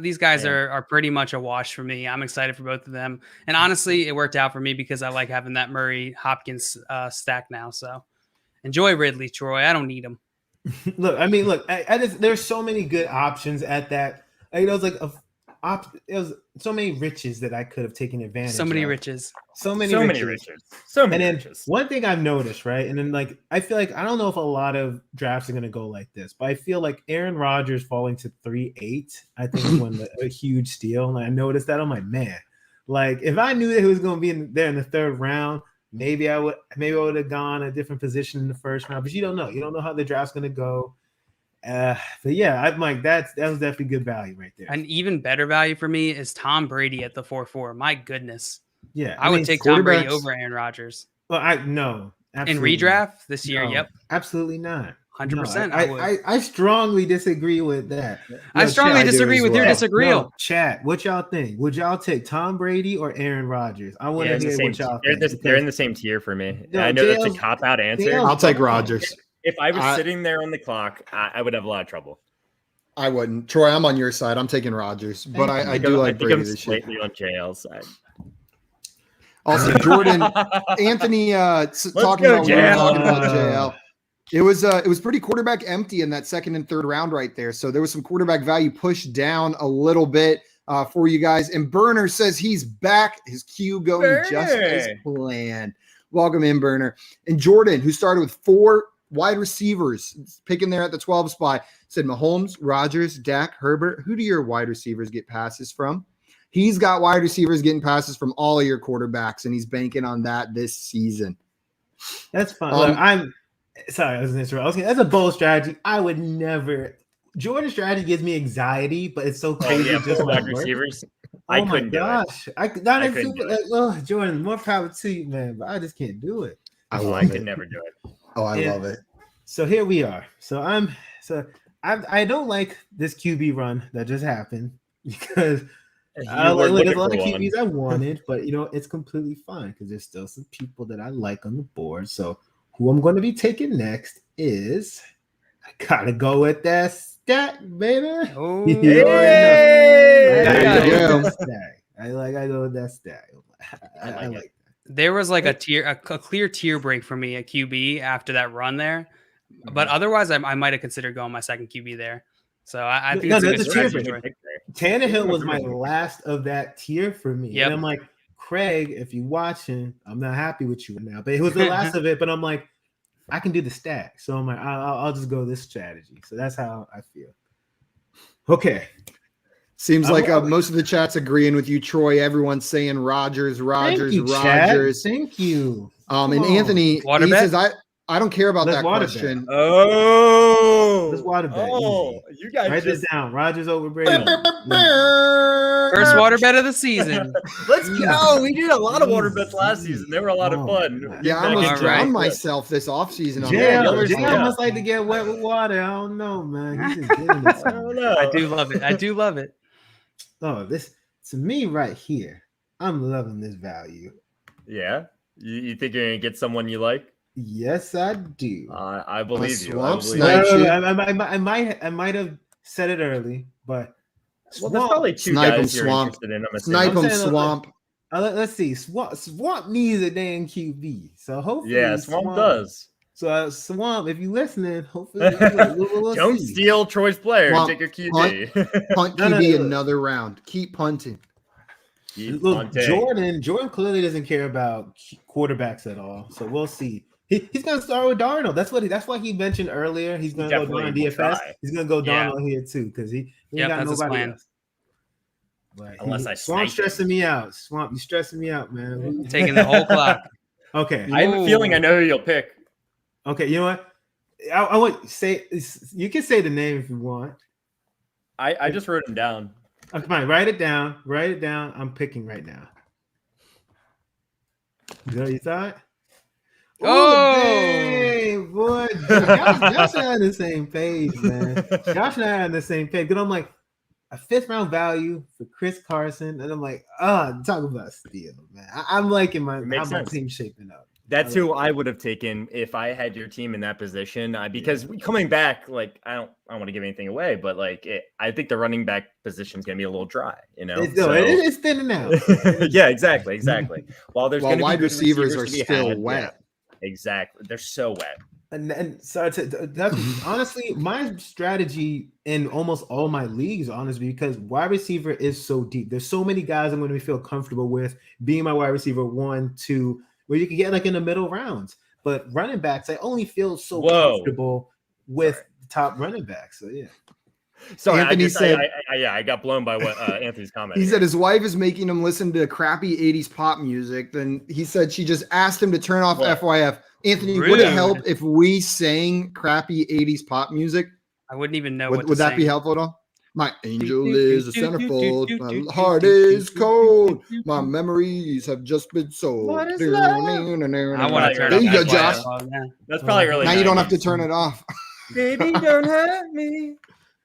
Speaker 2: These guys are pretty much a wash for me. I'm excited for both of them. And honestly, it worked out for me because I like having that Murray Hopkins stack now. So enjoy Ridley, Troy. I don't need him.
Speaker 4: There's so many good options at that. It was like it was so many riches that I could have taken advantage of.
Speaker 2: So many riches.
Speaker 4: One thing I've noticed, right? And then I feel like I don't know if a lot of drafts are going to go like this, but I feel like Aaron Rodgers falling to 3-8, I think is one a huge steal. And I noticed that I'm like, man, if I knew that he was going to be there in the 3rd round, maybe I would have gone a different position in the 1st round, but you don't know. You don't know how the draft's going to go. But yeah, I'm like, that was definitely good value right there.
Speaker 2: An even better value for me is Tom Brady at the 4-4. My goodness.
Speaker 4: Yeah.
Speaker 2: I would take Tom Brady over Aaron Rodgers.
Speaker 4: Well, no.
Speaker 2: In redraft this year, yep.
Speaker 4: Absolutely not.
Speaker 2: 100%.
Speaker 4: No, I strongly disagree with that.
Speaker 2: I strongly disagree with your disagreeal.
Speaker 4: Chat, what y'all think? Would y'all take Tom Brady or Aaron Rodgers? I want to hear what y'all think.
Speaker 3: They're in the same tier for me. I know that's a cop-out answer.
Speaker 1: I'll take Rodgers.
Speaker 3: If I was sitting there on the clock, I would have a lot of trouble.
Speaker 1: I wouldn't. Troy, I'm on your side. I'm taking Rodgers, but I do like Brady this year.
Speaker 3: Slightly on JL's side.
Speaker 1: Also, Jordan, Anthony, talking about JL. It was pretty quarterback empty in that second and third round right there. So there was some quarterback value pushed down a little bit for you guys. And Burner says he's back. His Q going just as planned. Welcome in, Burner. And Jordan, who started with 4 wide receivers, picking there at the 12 spot, said Mahomes, Rodgers, Dak, Herbert. Who do your wide receivers get passes from? He's got wide receivers getting passes from all of your quarterbacks, and he's banking on that this season.
Speaker 4: That's fine. Look, I'm sorry, I was interrupting. That's a bold strategy. I would never. Jordan's strategy gives me anxiety, but it's so crazy.
Speaker 3: Just wide receivers. I couldn't do
Speaker 4: it. Jordan, more power to you, man. But I just can't do it.
Speaker 3: I could never do it.
Speaker 1: Oh, I love it.
Speaker 4: So here we are. I don't like this QB run that just happened because there's a lot of QBs I wanted, but it's completely fine because there's still some people that I like on the board. So who I'm going to be taking next is I gotta go with that stat, baby.
Speaker 2: Oh,
Speaker 4: I go with that stat. I like that.
Speaker 2: There was like a clear tier break for me at QB after that run there, but otherwise I might have considered going my second QB there. So I think it's a good strategy.
Speaker 4: Tannehill was my last of that tier for me.
Speaker 2: Yep.
Speaker 4: And I'm like, Craig, if you're watching, I'm not happy with you now. But it was the last of it. But I'm like, I can do the stack. So I'm like, I'll just go this strategy. So that's how I feel. Okay.
Speaker 1: Seems like most of the chat's agreeing with you, Troy. Everyone's saying Rodgers.
Speaker 4: Thank you.
Speaker 1: And Anthony, he says, I don't care about that question.
Speaker 4: Let's water bet.
Speaker 3: You guys
Speaker 4: write this down. Rodgers over Brady.
Speaker 2: First water bet of the season.
Speaker 3: Let's go. We did a lot of water bets last season. They were a lot of fun.
Speaker 1: Yeah, I almost drowned myself this offseason.
Speaker 4: JL must like to get wet with water. I don't know, man. He's just getting it.
Speaker 3: I don't know.
Speaker 2: I do love it.
Speaker 4: Oh, this to me right here. I'm loving this value.
Speaker 3: Yeah. You think you're gonna get someone you like?
Speaker 4: Yes, I do.
Speaker 3: I believe you.
Speaker 4: I might have said it early, but
Speaker 3: there's probably 2 guys you're interested in.
Speaker 1: Snipe him, Swamp.
Speaker 4: Let's see. Swamp needs a damn QB. So hopefully,
Speaker 3: Swamp does.
Speaker 4: So Swamp, if you're listening, hopefully we'll
Speaker 3: don't steal Troy's player.
Speaker 1: Swamp,
Speaker 3: take your QB.
Speaker 1: Punt QB another round. Keep punting.
Speaker 4: Jordan clearly doesn't care about quarterbacks at all. So we'll see. He's gonna start with Darnold. That's what he mentioned earlier. He's gonna go Darnold DFS. He's gonna go Darnold here too because he got nobody else. But Swamp stressing me out. Swamp, you stressing me out, man.
Speaker 2: Taking the whole clock.
Speaker 4: Okay.
Speaker 3: I have a feeling I know who you'll pick.
Speaker 4: Okay, you know what? I would say you can say the name if you want.
Speaker 3: I just wrote him down.
Speaker 4: Okay, fine. Write it down. I'm picking right now. You saw it?
Speaker 2: Oh,
Speaker 4: boy. Josh and I on the same page, man. Josh and I on the same page. Because I'm like, a 5th round value for Chris Carson. And I'm like, talk about steal, man. I'm liking my team shaping up.
Speaker 3: That's who I would have taken if I had your team in that position. Because coming back, I don't want to give anything away, but I think the running back position is going to be a little dry.
Speaker 4: It's thinning out.
Speaker 3: Yeah, exactly. While
Speaker 1: wide receivers are still wet.
Speaker 3: Exactly, they're so wet.
Speaker 4: And so honestly, my strategy in almost all my leagues, honestly, because wide receiver is so deep. There's so many guys I'm going to feel comfortable with being my wide receiver 1, 2. Where you can get in the middle rounds, but running backs, I only feel so comfortable with the top running backs. So yeah.
Speaker 3: So Anthony said, I got blown by what Anthony's comment.
Speaker 1: He said his wife is making him listen to crappy 80s pop music. Then he said she just asked him to turn off FYF. Anthony, would it help if we sang crappy 80s pop music?
Speaker 2: I wouldn't even know.
Speaker 1: Would that be helpful at all? My angel is a centerfold. My heart is cold. My memories have just been sold.
Speaker 2: I want to turn
Speaker 1: there you go, Josh.
Speaker 3: That's probably really.
Speaker 1: Now 90s. You don't have to turn it off.
Speaker 3: Baby, don't hurt me.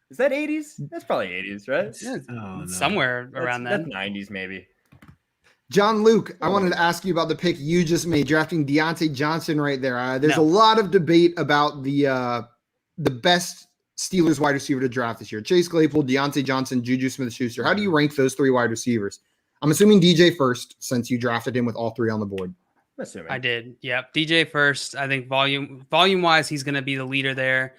Speaker 3: Is that 80s? That's probably 80s, right?
Speaker 2: Somewhere around that.
Speaker 3: That's 90s, maybe.
Speaker 1: John Luke, I wanted to ask you about the pick you just made, drafting Deontay Johnson right there. There's a lot of debate about the best Steelers wide receiver to draft this year. Chase Claypool, Deontay Johnson, Juju Smith-Schuster. How do you rank those three wide receivers? I'm assuming DJ first, since you drafted him with all three on the board.
Speaker 3: Assuming.
Speaker 2: I did. Yep. DJ first. I think volume-wise, he's going to be the leader there.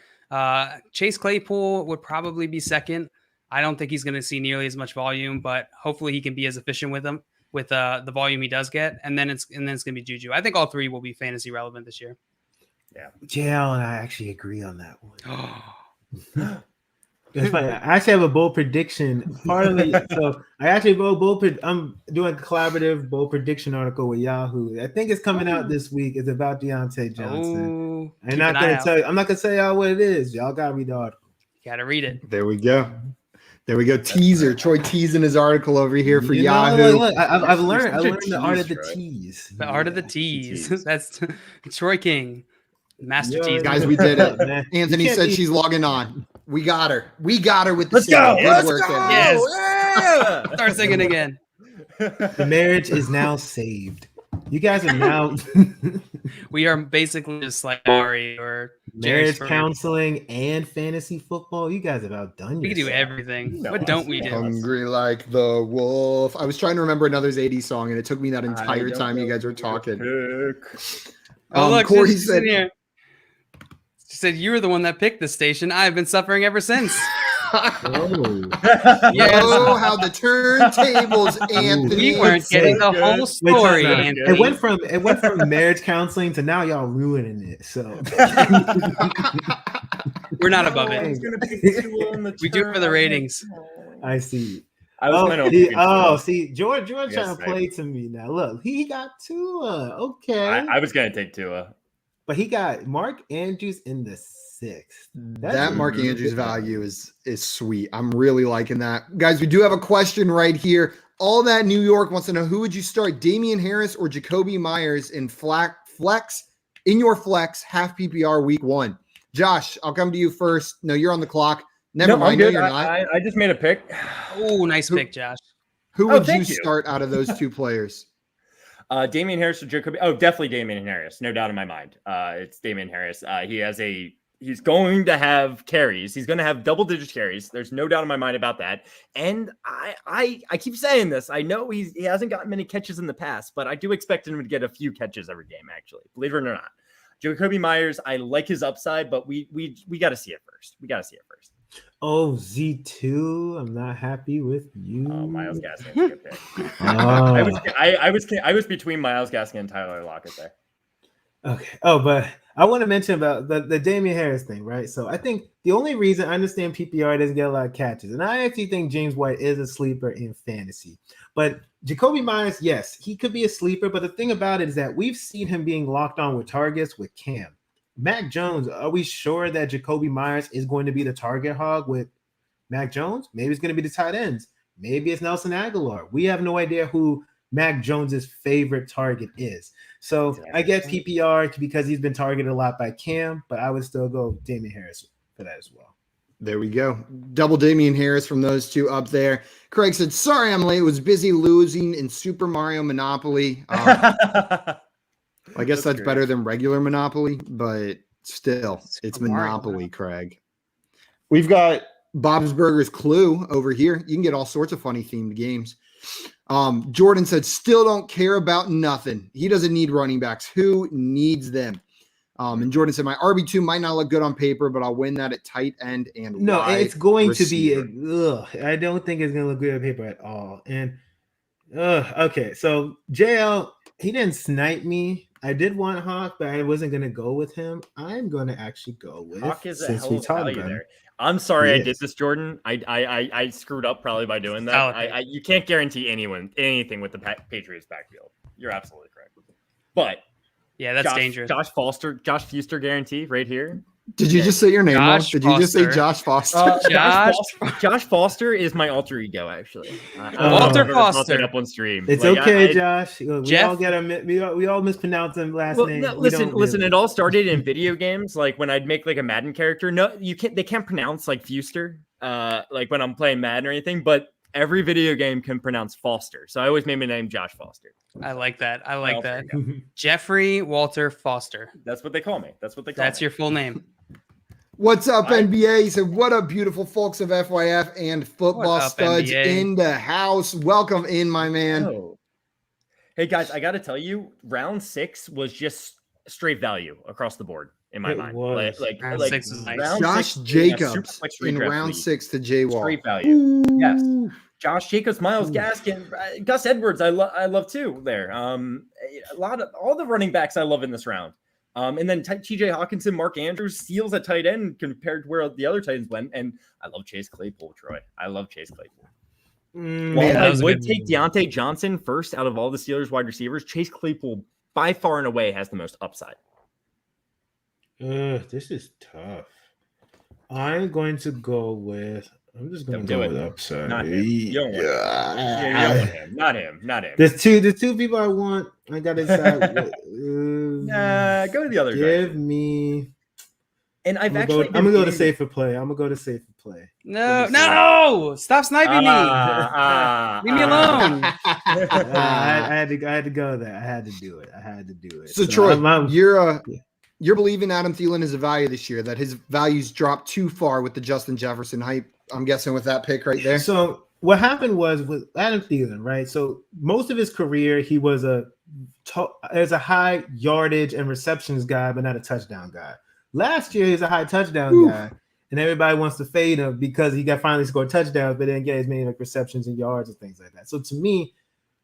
Speaker 2: Chase Claypool would probably be second. I don't think he's going to see nearly as much volume, but hopefully he can be as efficient with them with the volume he does get. And then it's going to be Juju. I think all three will be fantasy relevant this year.
Speaker 3: Yeah.
Speaker 4: JL and I actually agree on that one. It's funny. I actually have a bold prediction. So I actually I'm doing a collaborative bold prediction article with Yahoo. I think it's coming out this week. It's about Deontay Johnson. I'm not gonna tell y'all what it is. Y'all gotta read the article.
Speaker 2: You gotta read it.
Speaker 1: There we go. Teaser. Troy teasing his article over here for Yahoo.
Speaker 4: Look, I've learned the art of the tease.
Speaker 2: The art of the tease. That's Troy King. Master tease.
Speaker 1: Guys, we did it. Anthony said she's logging on. We got her. We got her with the
Speaker 3: Let's go.
Speaker 1: Good work.
Speaker 2: Yes. Yeah. Start singing again.
Speaker 4: The marriage is now saved. You guys are now.
Speaker 2: We are basically just like Ari or
Speaker 4: marriage counseling and fantasy football. You guys have outdone yourself.
Speaker 2: We can do everything. What don't we do?
Speaker 1: Hungry like the wolf. I was trying to remember another 80s song, and it took me that entire time you guys were talking.
Speaker 2: Look,
Speaker 1: Corey
Speaker 2: she's
Speaker 1: said.
Speaker 2: Here. She said, "You were the one that picked the station. I've been suffering ever since."
Speaker 1: Yes. Oh, how the turntables, Anthony.
Speaker 2: We weren't getting the whole story.
Speaker 4: It went from marriage counseling to now y'all ruining it. So
Speaker 2: we're not above it. We do it for the ratings.
Speaker 4: I see.
Speaker 3: See,
Speaker 4: George trying to play to me now. Look, he got Tua. Okay,
Speaker 3: I was gonna take Tua.
Speaker 4: But he got Mark Andrews in the 6th.
Speaker 1: That Mark Andrews value is sweet. I'm really liking that. Guys, we do have a question right here. All That New York wants to know, who would you start, Damian Harris or Jacoby Myers in your flex half PPR week 1? Josh, I'll come to you first. No, you're on the clock. Never mind. No, you're not.
Speaker 3: I just made a pick.
Speaker 2: Oh, nice pick, Josh.
Speaker 1: Who would you start out of those two players?
Speaker 3: Damian Harris or Jacoby? Oh, definitely Damian Harris. No doubt in my mind. It's Damian Harris. He's going to have carries. He's going to have double-digit carries. There's no doubt in my mind about that. And I keep saying this. I know he hasn't gotten many catches in the past, but I do expect him to get a few catches every game, actually. Believe it or not. Jacoby Myers, I like his upside, but we got to see it first.
Speaker 4: Oh, Z2, I'm not happy with you.
Speaker 3: Oh, Myles Gaskin's a good pick. I was between Myles Gaskin and Tyler Lockett there.
Speaker 4: Okay. Oh, but I want to mention about the Damian Harris thing, right? So I think the only reason I understand PPR doesn't get a lot of catches, and I actually think James White is a sleeper in fantasy. But Jacoby Myers, yes, he could be a sleeper. But the thing about it is that we've seen him being locked on with targets with Cam. Mac Jones, are we sure that Jacoby Myers is going to be the target hog with Mac Jones? Maybe it's going to be the tight ends. Maybe it's Nelson Aguilar. We have no idea who Mac Jones's favorite target is. So I get PPR because he's been targeted a lot by Cam, but I would still go Damian Harris for that as well.
Speaker 1: There we go. Double Damian Harris from those two up there. Craig said, sorry, I'm late. Was busy losing in Super Mario Monopoly. I guess that's better than regular Monopoly, but still, it's Monopoly, Craig. We've got Bob's Burgers Clue over here. You can get all sorts of funny themed games. Jordan said, still don't care about nothing. He doesn't need running backs. Who needs them? And Jordan said, my RB2 might not look good on paper, but I'll win that at tight end and wide
Speaker 4: it's going
Speaker 1: receiver.
Speaker 4: To be I don't think it's going to look good on paper at all. And okay, so JL, he didn't snipe me. I did want Hawk, but I wasn't going to go with him. I'm going to actually go with
Speaker 3: Hawk is a hell of value there. I'm sorry I did this, Jordan. I screwed up probably by doing that. You can't guarantee anything with the Patriots backfield. You're absolutely correct. But
Speaker 2: yeah, that's dangerous.
Speaker 3: Josh Fuster guarantee right here.
Speaker 1: Did you just say your name? Did you just say Josh Foster?
Speaker 3: Josh Foster is my alter ego, actually.
Speaker 2: Walter Foster
Speaker 3: up on stream.
Speaker 4: It's okay, Josh. We all mispronounce him last name.
Speaker 3: No, listen. It all started in video games, like when I'd make like a Madden character. No, they can't pronounce like Fuster, like when I'm playing Madden or anything. But every video game can pronounce Foster, so I always made my name Josh Foster.
Speaker 2: I like that.
Speaker 3: Well,
Speaker 2: Jeffrey Walter Foster.
Speaker 3: That's what they call me.
Speaker 2: That's your full name.
Speaker 1: What's up, NBA? He said, what up, beautiful folks of FYF and football
Speaker 2: up,
Speaker 1: studs
Speaker 2: NBA?
Speaker 1: in the house? Welcome in, my man.
Speaker 3: Oh. Hey, guys, I got to tell you, round 6 was just straight value across the board in my mind. Like
Speaker 2: round 6 is nice.
Speaker 1: Josh Jacobs in round 6 to J Wall.
Speaker 3: Straight value. Ooh. Yes. Josh Jacobs, Myles Gaskin, Gus Edwards, I love too there. All the running backs I love in this round. And then TJ Hawkinson, Mark Andrews steals at tight end compared to where the other tight ends went. And I love Chase Claypool, Troy. I love Chase Claypool. I would take Deontay Johnson first out of all the Steelers wide receivers. Chase Claypool by far and away has the most upside.
Speaker 4: This is tough. I'm going to go with. I'm just going to go with upside.
Speaker 3: Not him. You don't want him. Not him.
Speaker 4: There's two people I want. I got to decide.
Speaker 3: Go to the other.
Speaker 4: Give me.
Speaker 3: And I'm
Speaker 4: gonna go to safer play.
Speaker 2: No! Stop sniping me. Leave me alone.
Speaker 4: I had to go there. I had to do it.
Speaker 1: So Troy, you're believing Adam Thielen is a value this year, that his values dropped too far with the Justin Jefferson hype, I'm guessing, with that pick right there.
Speaker 4: So what happened was with Adam Thielen, right? So most of his career, he was a high yardage and receptions guy, but not a touchdown guy. Last year, he's a high touchdown guy, and everybody wants to fade him because he got finally scored touchdowns, but didn't get as many like receptions and yards and things like that. So to me,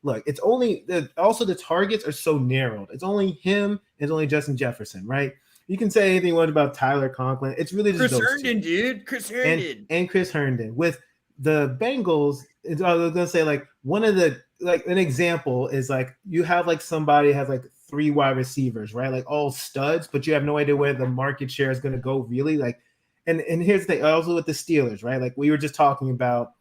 Speaker 4: look, it's only also the targets are so narrowed. It's only him. It's only Justin Jefferson, right? You can say anything you want about Tyler Conklin. It's really just
Speaker 3: Chris Herndon, dude. Chris Herndon
Speaker 4: and Chris Herndon with the Bengals. I was gonna say like one of the an example is like you have like somebody has like 3 wide receivers, right? Like all studs, but you have no idea where the market share is going to go really. Like, and here's the thing, also with the Steelers, right? Like we were just talking about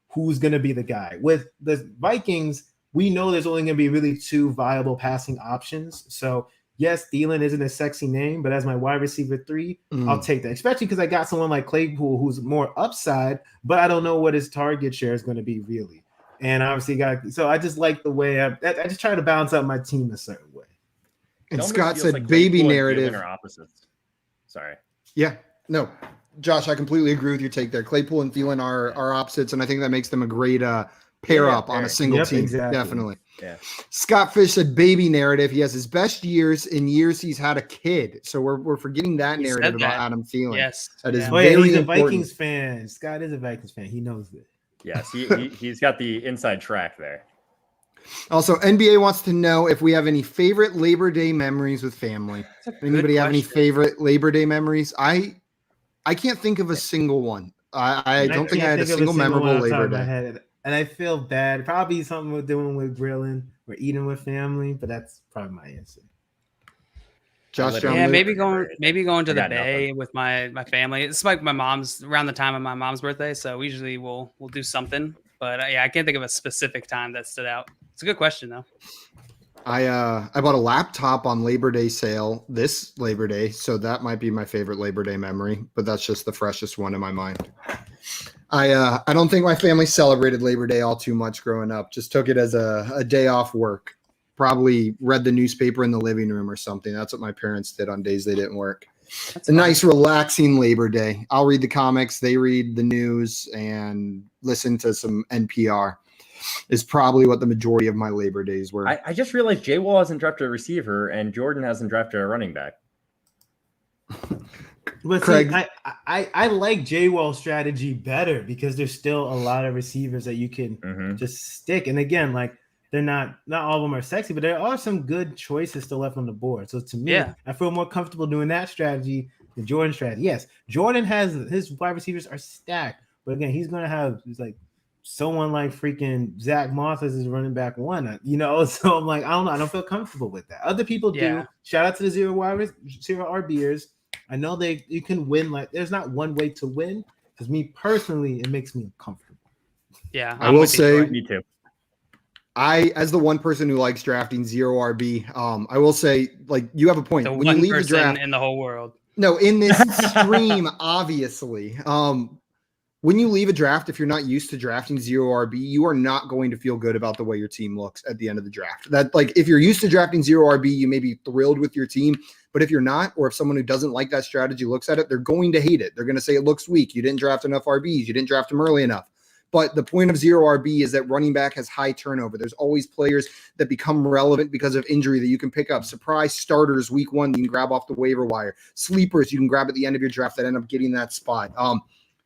Speaker 4: who's going to be the guy. With the Vikings, we know there's only going to be really 2 viable passing options. So yes, Thielen isn't a sexy name, but as my wide receiver 3, I'll take that, especially because I got someone like Claypool who's more upside, but I don't know what his target share is going to be really. And obviously so I just like the way I just try to balance out my team a certain way.
Speaker 1: And Scott said like baby narrative.
Speaker 3: Are opposites. Sorry.
Speaker 1: Yeah. No. Josh, I completely agree with your take there. Claypool and Thielen are opposites, and I think that makes them a great pair up on a single team. Exactly. Definitely.
Speaker 3: Yeah.
Speaker 1: Scott Fish said baby narrative. He has his best years in years he's had a kid. So we're forgetting that narrative about Adam Thielen.
Speaker 2: Yes.
Speaker 1: That is
Speaker 4: he's a Vikings fan. Scott is a Vikings fan. He knows it.
Speaker 3: Yes, he's got the inside track there.
Speaker 1: Also, NBA wants to know if we have any favorite Labor Day memories with family. Anybody have any favorite Labor Day memories? I can't think of a single one. I don't think I had a single memorable Labor Day.
Speaker 4: And I feel bad. Probably something we're doing with grilling or eating with family, but that's probably my answer.
Speaker 1: Josh,
Speaker 2: maybe going to the Bay with my family. It's like my mom's around the time of my mom's birthday, so usually we'll do something. But I can't think of a specific time that stood out. It's a good question though.
Speaker 1: I bought a laptop on Labor Day sale this Labor Day, so that might be my favorite Labor Day memory. But that's just the freshest one in my mind. I don't think my family celebrated Labor Day all too much growing up. Just took it as a day off work. Probably read the newspaper in the living room or something. That's what my parents did on days they didn't work. It's a nice, relaxing Labor Day. I'll read the comics, they read the news, and listen to some NPR is probably what the majority of my Labor Days were.
Speaker 3: I just realized J Wall hasn't drafted a receiver and Jordan hasn't drafted a running back.
Speaker 4: But Craig, see, I like J Wall's strategy better because there's still a lot of receivers that you can just stick. And again, like they're not all of them are sexy, but there are some good choices still left on the board. So to me, I feel more comfortable doing that strategy than Jordan's strategy. Yes, Jordan has his wide receivers are stacked, but again, he's going to have like someone like freaking Zach Moss as his running back 1, So I'm like, I don't know. I don't feel comfortable with that. Other people do. Shout out to the zero RBers. I know you can win. Like, there's not one way to win. Because me personally, it makes me uncomfortable.
Speaker 2: Yeah,
Speaker 1: I will say,
Speaker 3: me too.
Speaker 1: As the one person who likes drafting zero RB, I will say, like, you have a point.
Speaker 2: When you leave the draft in the whole world.
Speaker 1: No, in this stream, obviously. when you leave a draft, if you're not used to drafting 0 RB, you are not going to feel good about the way your team looks at the end of the draft. That, like, if you're used to drafting 0 RB, you may be thrilled with your team, but if you're not, or if someone who doesn't like that strategy looks at it, they're going to hate it. They're going to say it looks weak. You didn't draft enough RBs. You didn't draft them early enough. But the point of 0 RB is that running back has high turnover. There's always players that become relevant because of injury that you can pick up. Surprise starters week 1 you can grab off the waiver wire. Sleepers you can grab at the end of your draft that end up getting that spot.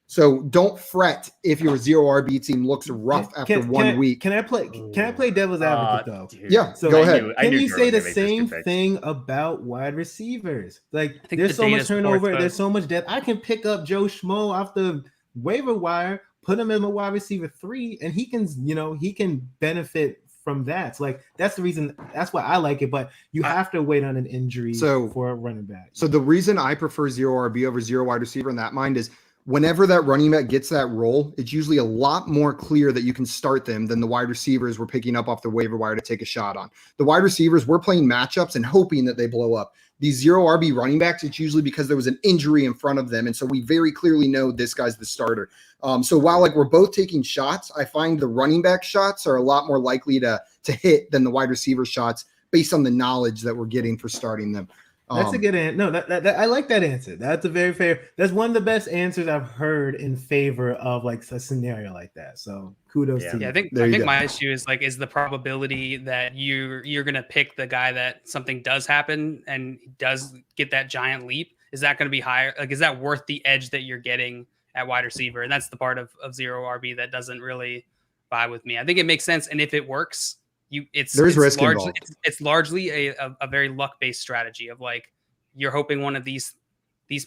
Speaker 1: So don't fret if your 0 RB team looks rough after 1 week.
Speaker 4: Can I play devil's advocate though?
Speaker 3: Dude.
Speaker 1: Yeah,
Speaker 4: So
Speaker 1: go ahead.
Speaker 4: Can you say the same thing about wide receivers? Like, there's so much turnover, there's so much depth. I can pick up Joe Schmo off the waiver wire, put him in my wide receiver 3, and he can benefit from that. So, like, that's the reason. That's why I like it. But you have to wait on an injury for a running back.
Speaker 1: So the reason I prefer 0 RB over 0 wide receiver in that mind is, whenever that running back gets that role, it's usually a lot more clear that you can start them than the wide receivers we're picking up off the waiver wire to take a shot on. The wide receivers, we're playing matchups and hoping that they blow up. These 0 RB running backs, it's usually because there was an injury in front of them. And so we very clearly know this guy's the starter. So while, like, we're both taking shots, I find the running back shots are a lot more likely to hit than the wide receiver shots based on the knowledge that we're getting for starting them.
Speaker 4: That's a good answer. No, that I like that answer. That's a very fair. That's one of the best answers I've heard in favor of, like, a scenario like that. So kudos to you.
Speaker 2: Yeah, I think my issue is, like, is the probability that you're gonna pick the guy that something does happen and does get that giant leap. Is that going to be higher? Like, is that worth the edge that you're getting at wide receiver? And that's the part of 0 RB that doesn't really vibe with me. I think it makes sense, and if it works, it's largely a very luck-based strategy of, like, you're hoping one of these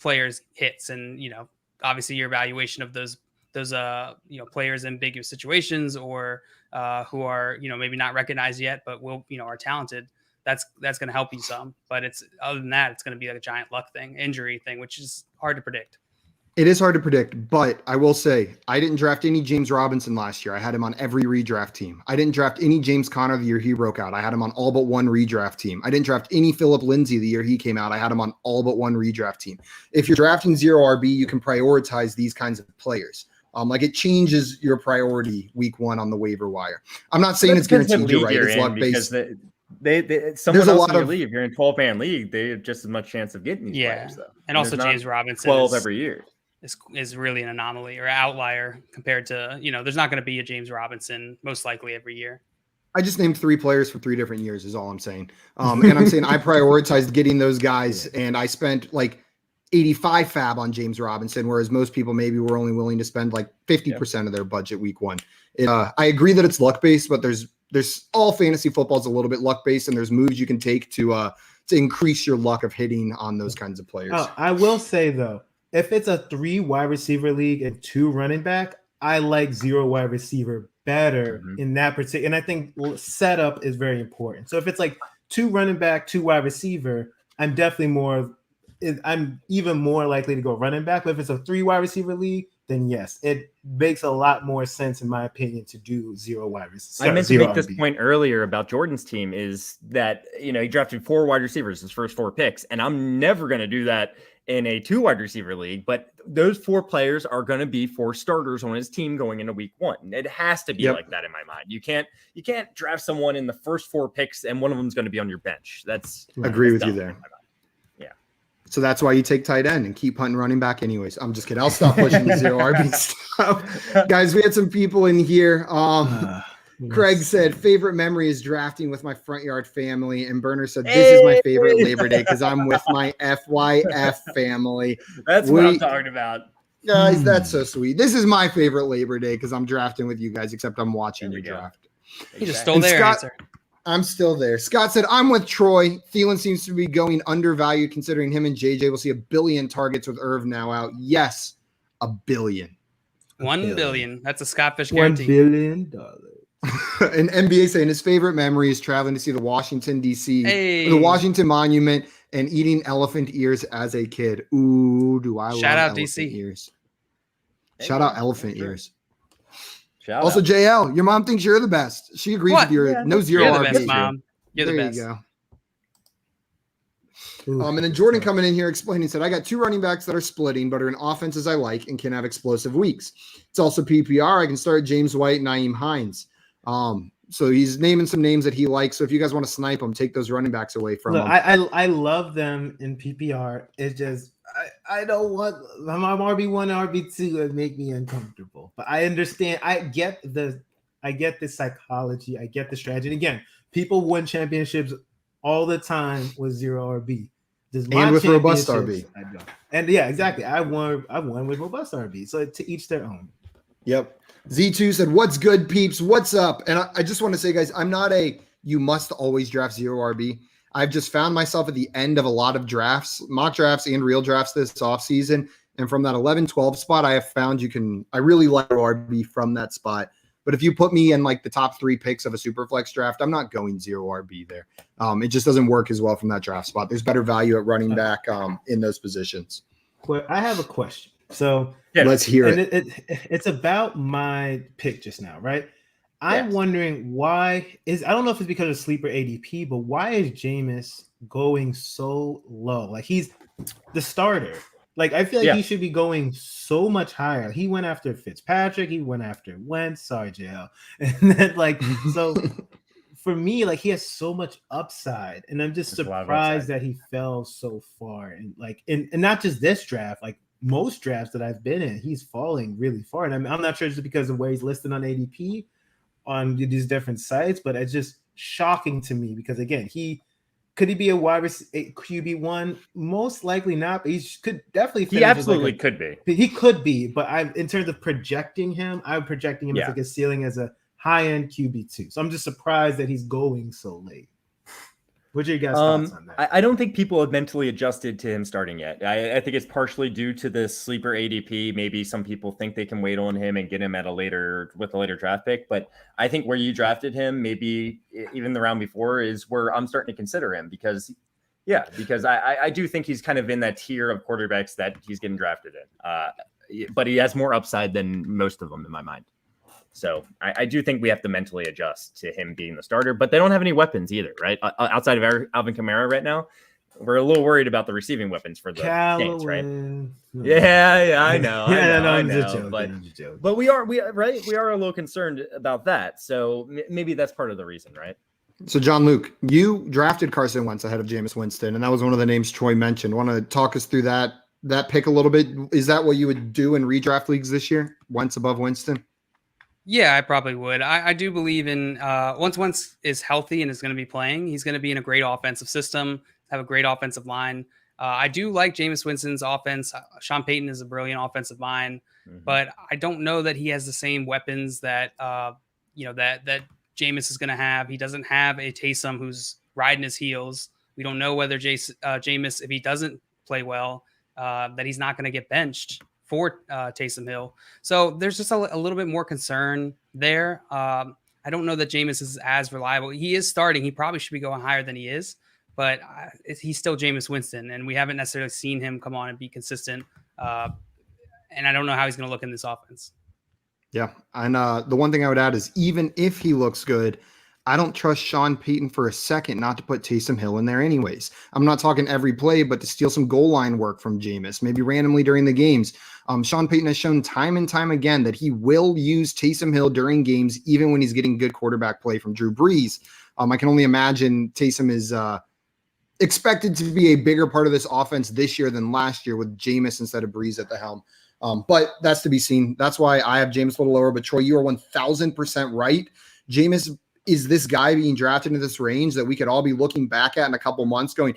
Speaker 2: players hits, and, you know, obviously your evaluation of those players in big situations or who are, you know, maybe not recognized yet, but are talented. That's going to help you some, but other than that, it's going to be like a giant luck thing, injury thing, which is hard to predict.
Speaker 1: It is hard to predict, but I will say I didn't draft any James Robinson last year. I had him on every redraft team. I didn't draft any James Conner the year he broke out. I had him on all but one redraft team. I didn't draft any Phillip Lindsay the year he came out. I had him on all but one redraft team. If you're drafting 0 RB, you can prioritize these kinds of players. Like, it changes your priority week 1 on the waiver wire. I'm not saying it's guaranteed. You're right. It's luck based.
Speaker 3: Someone else in your league, if you're in 12-man league, they have just as much chance of getting these players, though.
Speaker 2: And also James Robinson
Speaker 3: 12 every year.
Speaker 2: Is really an anomaly or outlier compared to, there's not going to be a James Robinson most likely every year.
Speaker 1: I just named 3 players for 3 different years is all I'm saying. And I'm saying I prioritized getting those guys, and I spent like 85 fab on James Robinson, whereas most people maybe were only willing to spend like 50% of their budget week 1. I agree that it's luck based, but there's all fantasy football is a little bit luck based, and there's moves you can take to increase your luck of hitting on those kinds of players.
Speaker 4: I will say though, if it's a 3 wide receiver league and 2 running back, I like 0 wide receiver better in that particular. And I think setup is very important. So if it's like 2 running back, 2 wide receiver, I'm even more likely to go running back. But if it's a 3 wide receiver league, then yes, it makes a lot more sense, in my opinion, to do 0 wide receiver.
Speaker 3: I meant to make this point earlier about Jordan's team is that, he drafted 4 wide receivers his first 4 picks, and I'm never going to do that in a 2 wide receiver league, but those 4 players are going to be 4 starters on his team going into week 1. It has to be like that in my mind. You can't draft someone in the first 4 picks and one of them is going to be on your bench.
Speaker 1: Agree with you there.
Speaker 3: Yeah.
Speaker 1: So that's why you take tight end and keep hunting running back anyways. I'm just kidding. I'll stop pushing the 0 RB stuff. Guys, we had some people in here. Craig said, favorite memory is drafting with my front yard family. And Burner said, this is my favorite Labor Day because I'm with my FYF family.
Speaker 3: That's what I'm talking about.
Speaker 1: Guys, that's so sweet. This is my favorite Labor Day because I'm drafting with you guys, except I'm watching you draft.
Speaker 2: He just stole their answer.
Speaker 1: I'm still there. Scott said, I'm with Troy. Thielen seems to be going undervalued considering him and JJ will see 1 billion targets with Irv now out. Yes, 1 billion.
Speaker 2: 1 billion. That's a Scott Fish guarantee.
Speaker 4: $1 billion.
Speaker 1: An NBA saying his favorite memory is traveling to see the Washington, D.C., the Washington Monument, and eating elephant ears as a kid. Ooh, do I love elephant ears. Shout out elephant ears. Also, JL, your mom thinks you're the best. She agrees with your no 0
Speaker 2: You're
Speaker 1: RB.
Speaker 2: the best, Mom. You're the best.
Speaker 1: There you And then Jordan coming in here explaining, said, I got 2 running backs that are splitting, but are in offenses I like and can have explosive weeks. It's also PPR. I can start James White, Naeem Hines. So he's naming some names that he likes. So if you guys want to snipe them, take those running backs away from him.
Speaker 4: I love them in PPR. It's just I don't want my RB1 and RB2 would make me uncomfortable. But I understand. I get the psychology. I get the strategy. And again, people win championships all the time with 0 RB.
Speaker 1: And with robust RB.
Speaker 4: And yeah, exactly. I won with robust RB. So to each their own.
Speaker 1: Yep. Z2 said, what's good, peeps? What's up? And I just want to say, guys, I'm not you must always draft 0 RB. I've just found myself at the end of a lot of drafts, mock drafts and real drafts this offseason. And from that 11-12 spot, I have found I really like RB from that spot. But if you put me in like the top 3 picks of a Superflex draft, I'm not going 0 RB there. It just doesn't work as well from that draft spot. There's better value at running back in those positions.
Speaker 4: I have a question. So
Speaker 1: let's hear it.
Speaker 4: It's about my pick just now, right? I'm wondering why I don't know if it's because of sleeper ADP, but why is Jameis going so low? Like he's the starter. Like I feel like he should be going so much higher. He went after Fitzpatrick. He went after Wentz. Sorry, JL. And then so for me, like he has so much upside, and I'm just surprised that he fell so far. And and not just this draft, like most drafts that I've been in, he's falling really far. And I'm not sure it's because of where he's listed on ADP on these different sites, but it's just shocking to me because again, could he be a wide receiver QB1? Most likely not, but he could definitely.
Speaker 3: He absolutely could be.
Speaker 4: He could be, but in terms of projecting him, I'm projecting him as like a ceiling as a high-end QB2. So I'm just surprised that he's going so late. What are your guys' thoughts on that?
Speaker 3: I don't think people have mentally adjusted to him starting yet. I think it's partially due to the sleeper ADP. Maybe some people think they can wait on him and get him with a later draft pick. But I think where you drafted him, maybe even the round before, is where I'm starting to consider him because I do think he's kind of in that tier of quarterbacks that he's getting drafted in. But he has more upside than most of them in my mind. So I do think we have to mentally adjust to him being the starter, but they don't have any weapons either, right? Outside of Alvin Kamara right now, we're a little worried about the receiving weapons for the Saints, right? Yeah, I know. I'm just joking. But we are a little concerned about that. So maybe that's part of the reason, right?
Speaker 1: So John Luke, you drafted Carson Wentz ahead of Jameis Winston, and that was one of the names Troy mentioned. Want to talk us through that pick a little bit? Is that what you would do in redraft leagues this year? Wentz above Winston?
Speaker 2: Yeah, I probably would. I do believe in once Wentz is healthy and is going to be playing, he's going to be in a great offensive system, have a great offensive line. I do like Jameis Winston's offense. Sean Payton is a brilliant offensive mind, but I don't know that he has the same weapons that that Jameis is going to have. He doesn't have a Taysom who's riding his heels. We don't know whether Jameis, if he doesn't play well, that he's not going to get benched for Taysom Hill. So there's just a little bit more concern there. I don't know that Jameis is as reliable. He is starting. He probably should be going higher than he is, but he's still Jameis Winston, and we haven't necessarily seen him come on and be consistent. And I don't know how he's going to look in this offense.
Speaker 1: Yeah, and the one thing I would add is even if he looks good, I don't trust Sean Payton for a second not to put Taysom Hill in there anyways. I'm not talking every play, but to steal some goal line work from Jameis, maybe randomly during the games. Sean Payton has shown time and time again that he will use Taysom Hill during games, even when he's getting good quarterback play from Drew Brees. I can only imagine Taysom is expected to be a bigger part of this offense this year than last year with Jameis instead of Brees at the helm. But that's to be seen. That's why I have Jameis a little lower. But Troy, you are 1,000% right. Jameis is this guy being drafted into this range that we could all be looking back at in a couple months going,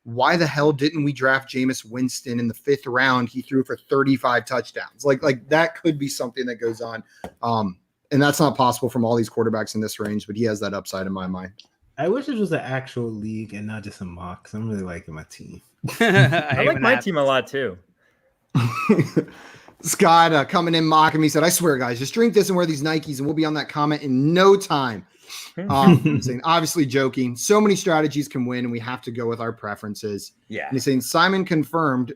Speaker 1: why the hell didn't we draft Jameis Winston in the 5th round? He threw for 35 touchdowns. Like that could be something that goes on. And that's not possible from all these quarterbacks in this range, but he has that upside in my mind.
Speaker 4: I wish this was an actual league and not just a mock, because I'm really liking my team.
Speaker 3: I like my team a lot too.
Speaker 1: Scott coming in mocking me said, I swear, guys, just drink this and wear these Nikes and we'll be on that comment in no time. Saying, obviously joking. So many strategies can win and we have to go with our preferences.
Speaker 3: Yeah.
Speaker 1: And he's saying Simon confirmed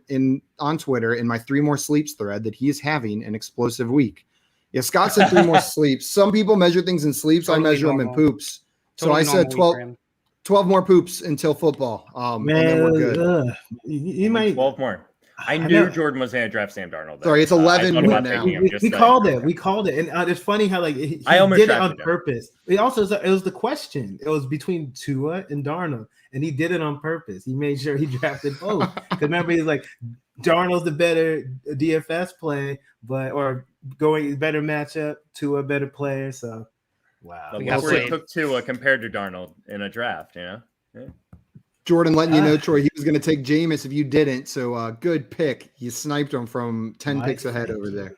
Speaker 1: on Twitter in my 3 more sleeps thread that he is having an explosive week. Yeah, Scott said 3 more sleeps. Some people measure things in sleeps.
Speaker 2: Totally
Speaker 1: I measure
Speaker 2: normal.
Speaker 1: them in poops.
Speaker 2: Totally
Speaker 1: so I said 12. 12 more poops until football. And then we're good.
Speaker 4: You might
Speaker 3: 12 more. I knew Jordan was going to draft Sam Darnold.
Speaker 1: Sorry, it's 11 now.
Speaker 4: We called it. We called it, and it's funny how like he did it on purpose. It was the question. It was between Tua and Darnold, and he did it on purpose. He made sure he drafted both. Because remember, he's like, Darnold's the better DFS play, or going better matchup, Tua better player. So, wow.
Speaker 3: That's where he took Tua compared to Darnold in a draft. Yeah.
Speaker 1: Jordan letting you know, Troy, he was going to take Jameis if you didn't. So good pick. You sniped him from 10 picks ahead over there.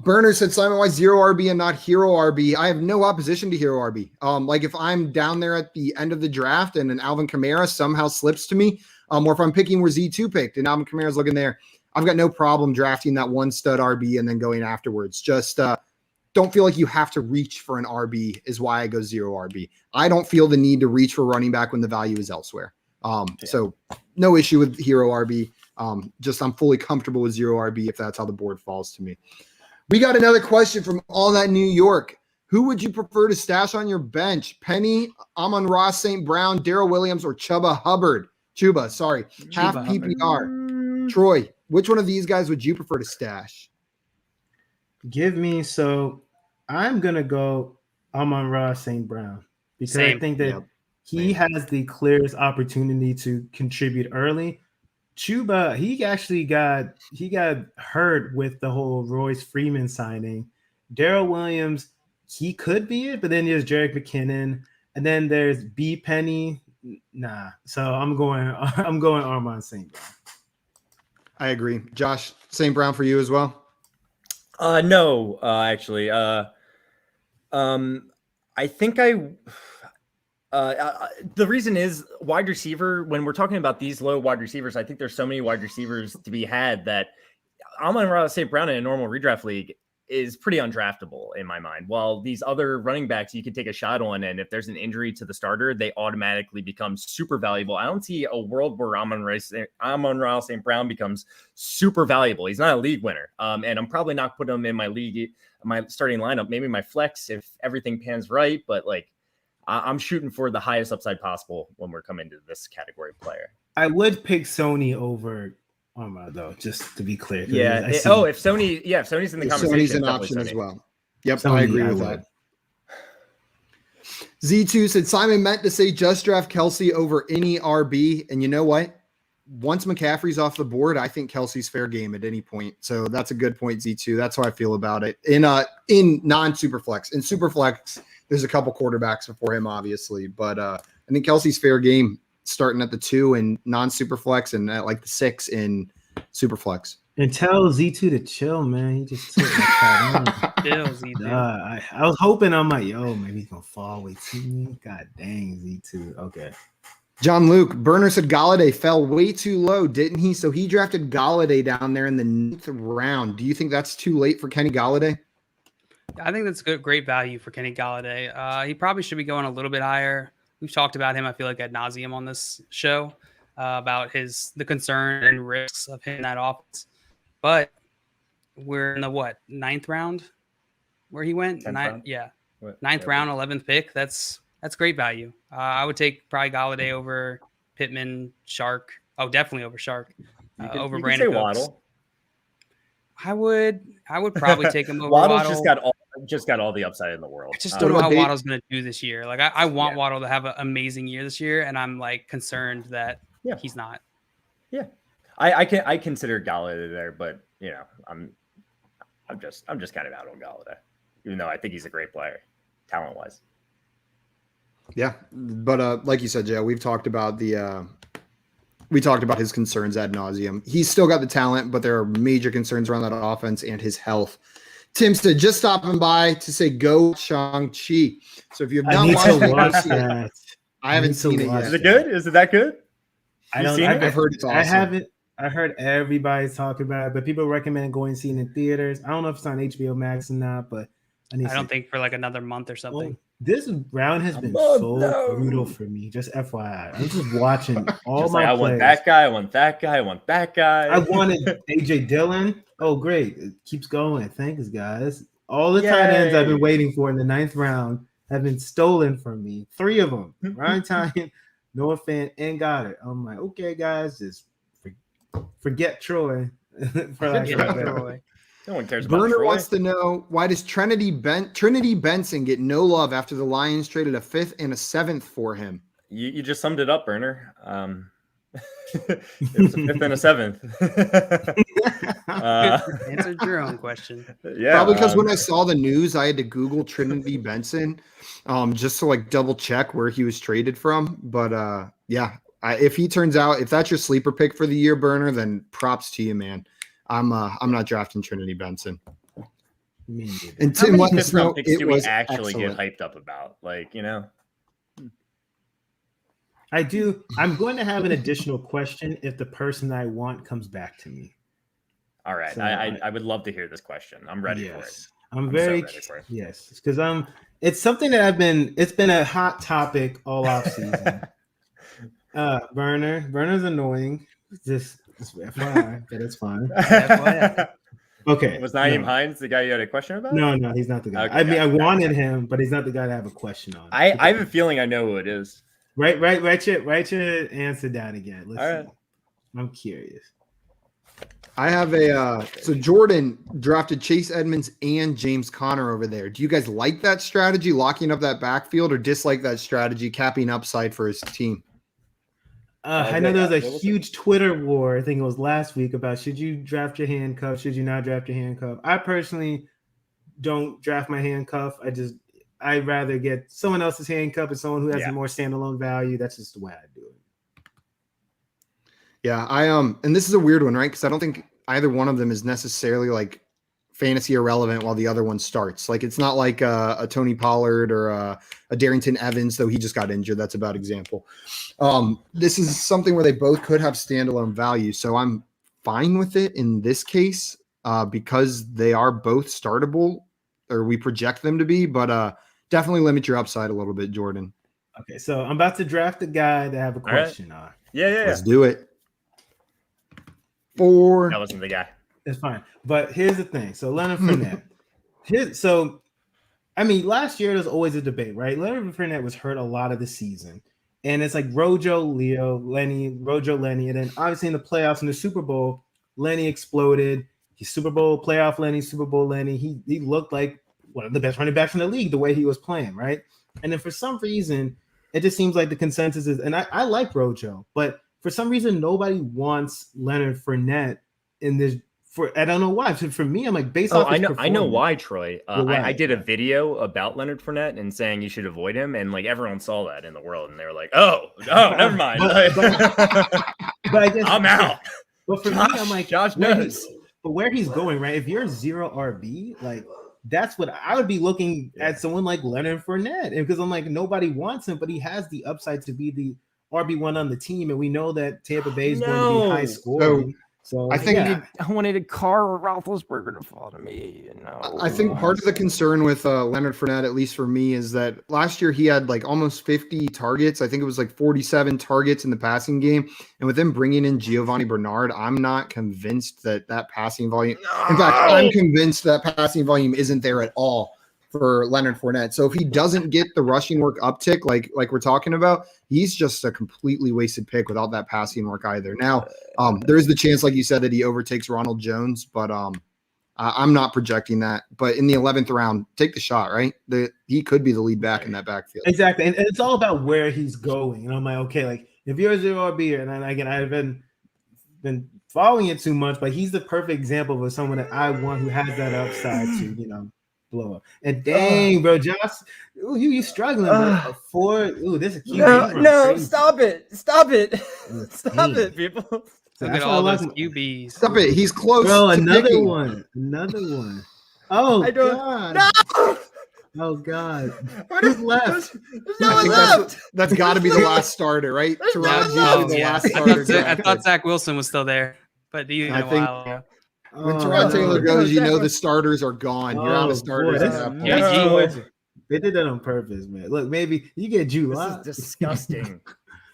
Speaker 1: Burner said Simon, why 0 RB and not hero RB? I have no opposition to hero RB. Like if I'm down there at the end of the draft and an Alvin Kamara somehow slips to me, or if I'm picking where Z2 picked and Alvin Kamara's looking there, I've got no problem drafting that one stud RB and then going afterwards. Just don't feel like you have to reach for an RB is why I go 0 RB. I don't feel the need to reach for running back when the value is elsewhere. So no issue with hero RB. Just I'm fully comfortable with 0 RB if that's how the board falls to me. We got another question from All That New York. Who would you prefer to stash on your bench? Penny, Amon-Ra St. Brown, Darrell Williams, or Chuba Hubbard? Half PPR. Hubbard. Troy, which one of these guys would you prefer to stash?
Speaker 4: I'm going to go Amon-Ra St. Brown because I think that he has the clearest opportunity to contribute early. Chuba, he got hurt with the whole Royce Freeman signing. Darrell Williams, he could be it, but then there's Jerick McKinnon, and then there's B. Penny. Nah, so I'm going Amon St. Brown.
Speaker 1: I agree. Josh, St. Brown for you as well?
Speaker 3: No, actually. I think the reason is wide receiver. When we're talking about these low wide receivers, I think there's so many wide receivers to be had that Amon-Ra St. Brown in a normal redraft league is pretty undraftable in my mind. While these other running backs you can take a shot on, and if there's an injury to the starter, they automatically become super valuable. I don't see a world where Amon-Ra St. Brown becomes super valuable. He's not a league winner, and I'm probably not putting him in my starting lineup. Maybe my flex if everything pans right, but like I'm shooting for the highest upside possible when we're coming to this category of player.
Speaker 4: I would pick Sony over Arma though, just to be clear.
Speaker 3: Yeah. If Sony's in the conversation,
Speaker 1: Sony's an option as well. Yep, Sony, I agree with that. Z2 said Simon meant to say just draft Kelsey over any RB, and you know what? Once McCaffrey's off the board, I think Kelsey's fair game at any point. So that's a good point, Z2. That's how I feel about it. In non-Superflex. In Superflex, there's a couple quarterbacks before him, obviously, but I think Kelsey's fair game starting at the 2 in non-Superflex and at like the 6 in Superflex.
Speaker 4: And tell Z2 to chill, man. He just took my
Speaker 2: Chill, Z2.
Speaker 4: I was hoping I'm like, maybe he's gonna fall way too me. God dang, Z2. Okay.
Speaker 1: John Luke, Burner said Galladay fell way too low, didn't he? So he drafted Galladay down there in the 9th round. Do you think that's too late for Kenny Galladay?
Speaker 2: I think that's great value for Kenny Galladay. He probably should be going a little bit higher. We've talked about him, I feel like, ad nauseum on this show about the concern and risks of him in that offense. But we're in the 9th round where he went? 9th round, 11th pick. That's great value. I would take probably Galladay over Pittman, Shark. Oh, definitely over Shark. Over Brandon Cooks.
Speaker 3: Waddle.
Speaker 2: I would probably take him over
Speaker 3: Waddle's
Speaker 2: Waddle.
Speaker 3: just got all the upside in the world.
Speaker 2: I just don't know how Waddle's going to do this year. Like I want Waddle to have an amazing year this year, and I'm like concerned that he's not.
Speaker 3: Yeah, I consider Galladay there, but I'm just kind of out on Galladay, even though I think he's a great player, talent wise.
Speaker 1: Yeah, but like you said, Joe, we've talked about his concerns ad nauseum. He's still got the talent, but there are major concerns around that offense and his health. Tim said, just stopping by to say go Shang-Chi. So if you have not watched it, I haven't seen it yet.
Speaker 3: Is it good? Is it that good?
Speaker 1: I've heard it's awesome.
Speaker 4: I haven't. I heard everybody's talking about it, but people recommend going and seeing it in theaters. I don't know if it's on HBO Max or not, but
Speaker 2: I don't think for like another month or something.
Speaker 4: Well, this round has been brutal for me. Just FYI, I'm just watching all my.
Speaker 3: I want that guy. I want that guy. I want that guy.
Speaker 4: I wanted AJ Dillon. Oh, great! It keeps going. Thanks, guys. All the tight ends I've been waiting for in the 9th round have been stolen from me. 3 of them. Ryan Time, Noah Fant, and Goddard. I'm like, okay, guys, just forget Troy.
Speaker 3: Troy. No one cares about
Speaker 1: Burner
Speaker 3: Troy.
Speaker 1: wants to know, why does Trinity Benson get no love after the Lions traded a 5th and a 7th for him?
Speaker 3: You just summed it up, Burner. It was a 5th and a 7th.
Speaker 2: Answered your own question.
Speaker 3: Yeah,
Speaker 1: probably because when I saw the news, I had to Google Trinity Benson, just to like double check where he was traded from. But yeah, if he turns out, if that's your sleeper pick for the year, Burner, then props to you, man. I'm not drafting Trinity Benson. And Tim, let us know
Speaker 3: picks do we actually get hyped up about? Like, you know.
Speaker 4: I do. I'm going to have an additional question if the person I want comes back to me.
Speaker 3: All right. So I would love to hear this question. I'm ready for it.
Speaker 4: I'm very so ready for it. Yes, because it's something that it's been a hot topic all off season. Burner's annoying. Just FYI, but it's fine. Okay.
Speaker 3: Was Naeem Hines the guy you had a question about?
Speaker 4: No, he's not the guy. Okay, I mean, I wanted him, but he's not the guy to have a question on.
Speaker 3: I have a feeling I know who it is.
Speaker 4: Write your answer down again. Let's see. I'm curious.
Speaker 1: I have so Jordan drafted Chase Edmonds and James Conner over there. Do you guys like that strategy, locking up that backfield, or dislike that strategy, capping upside for his team?
Speaker 4: I know there was a huge Twitter war, I think it was last week, about should you draft your handcuff, should you not draft your handcuff. I personally don't draft my handcuff. I'd rather get someone else's handcuff and someone who has a more standalone value. That's just the way I do it.
Speaker 1: Yeah, and this is a weird one, right? Because I don't think either one of them is necessarily like fantasy irrelevant while the other one starts. Like it's not like a Tony Pollard or a Darrington Evans, though he just got injured. That's a bad example. This is something where they both could have standalone value. So I'm fine with it in this case because they are both startable, or we project them to be, but definitely limit your upside a little bit, Jordan.
Speaker 4: Okay, so I'm about to draft a guy that I have a question on.
Speaker 3: Yeah.
Speaker 1: Let's do it. That
Speaker 3: wasn't the guy.
Speaker 4: It's fine. But here's the thing. So Leonard Fournette. Last year there's always a debate, right? Leonard Fournette was hurt a lot of the season. And it's like Rojo, Lenny, and then obviously in the playoffs in the Super Bowl, Lenny exploded. He's Super Bowl playoff Lenny, Super Bowl Lenny. He looked like one of the best running backs in the league the way he was playing, right? And then for some reason, it just seems like the consensus is, and I like Rojo, but for some reason, nobody wants Leonard Fournette in this. I don't know why. So for me, I'm like, based off.
Speaker 3: I know why, Troy. I did a video about Leonard Fournette and saying you should avoid him, and like everyone saw that in the world, and they were like, "Oh, never mind."
Speaker 4: but I guess
Speaker 3: I'm out.
Speaker 4: But for me, I'm like,
Speaker 3: Josh knows.
Speaker 4: But where he's going, right? If you're 0 RB, like that's what I would be looking at, someone like Leonard Fournette, and because I'm like, nobody wants him, but he has the upside to be the RB1 on the team, and we know that Tampa Bay is going to be high scoring. So
Speaker 1: I think
Speaker 5: I wanted a Carr or Roethlisberger to fall to me.
Speaker 1: I think part of the concern with Leonard Fournette, at least for me, is that last year he had like almost 50 targets. I think it was like 47 targets in the passing game. And with them bringing in Giovanni Bernard, I'm not convinced that passing volume. In fact, I'm convinced that passing volume isn't there at all for Leonard Fournette. So if he doesn't get the rushing work uptick, like we're talking about, he's just a completely wasted pick without that passing work either. Now, there is the chance, like you said, that he overtakes Ronald Jones, but I'm not projecting that. But in the 11th round, take the shot, right? He could be the lead back in that backfield.
Speaker 4: Exactly. And it's all about where he's going. And I'm like, okay, like if you're a 0 RB, and then again, I've been following it too much, but he's the perfect example of someone that I want who has that upside to, blow up. And dang, bro, Josh, you struggling, bro. This is cute.
Speaker 3: No, stop it, people.
Speaker 2: Look at all those QBs.
Speaker 1: Stop it. He's close.
Speaker 4: Bro, another one. Oh, God.
Speaker 3: No.
Speaker 4: Oh, God. Who's left?
Speaker 3: No one left.
Speaker 1: That's got to be the last starter, right? Terod's usually the last starter.
Speaker 2: I thought Zach Wilson was still there, but he a while ago.
Speaker 1: When Terod Taylor goes, the starters are gone. You're out of starters at that point.
Speaker 4: They did that on purpose, man. Look, maybe you get July.
Speaker 3: This is disgusting.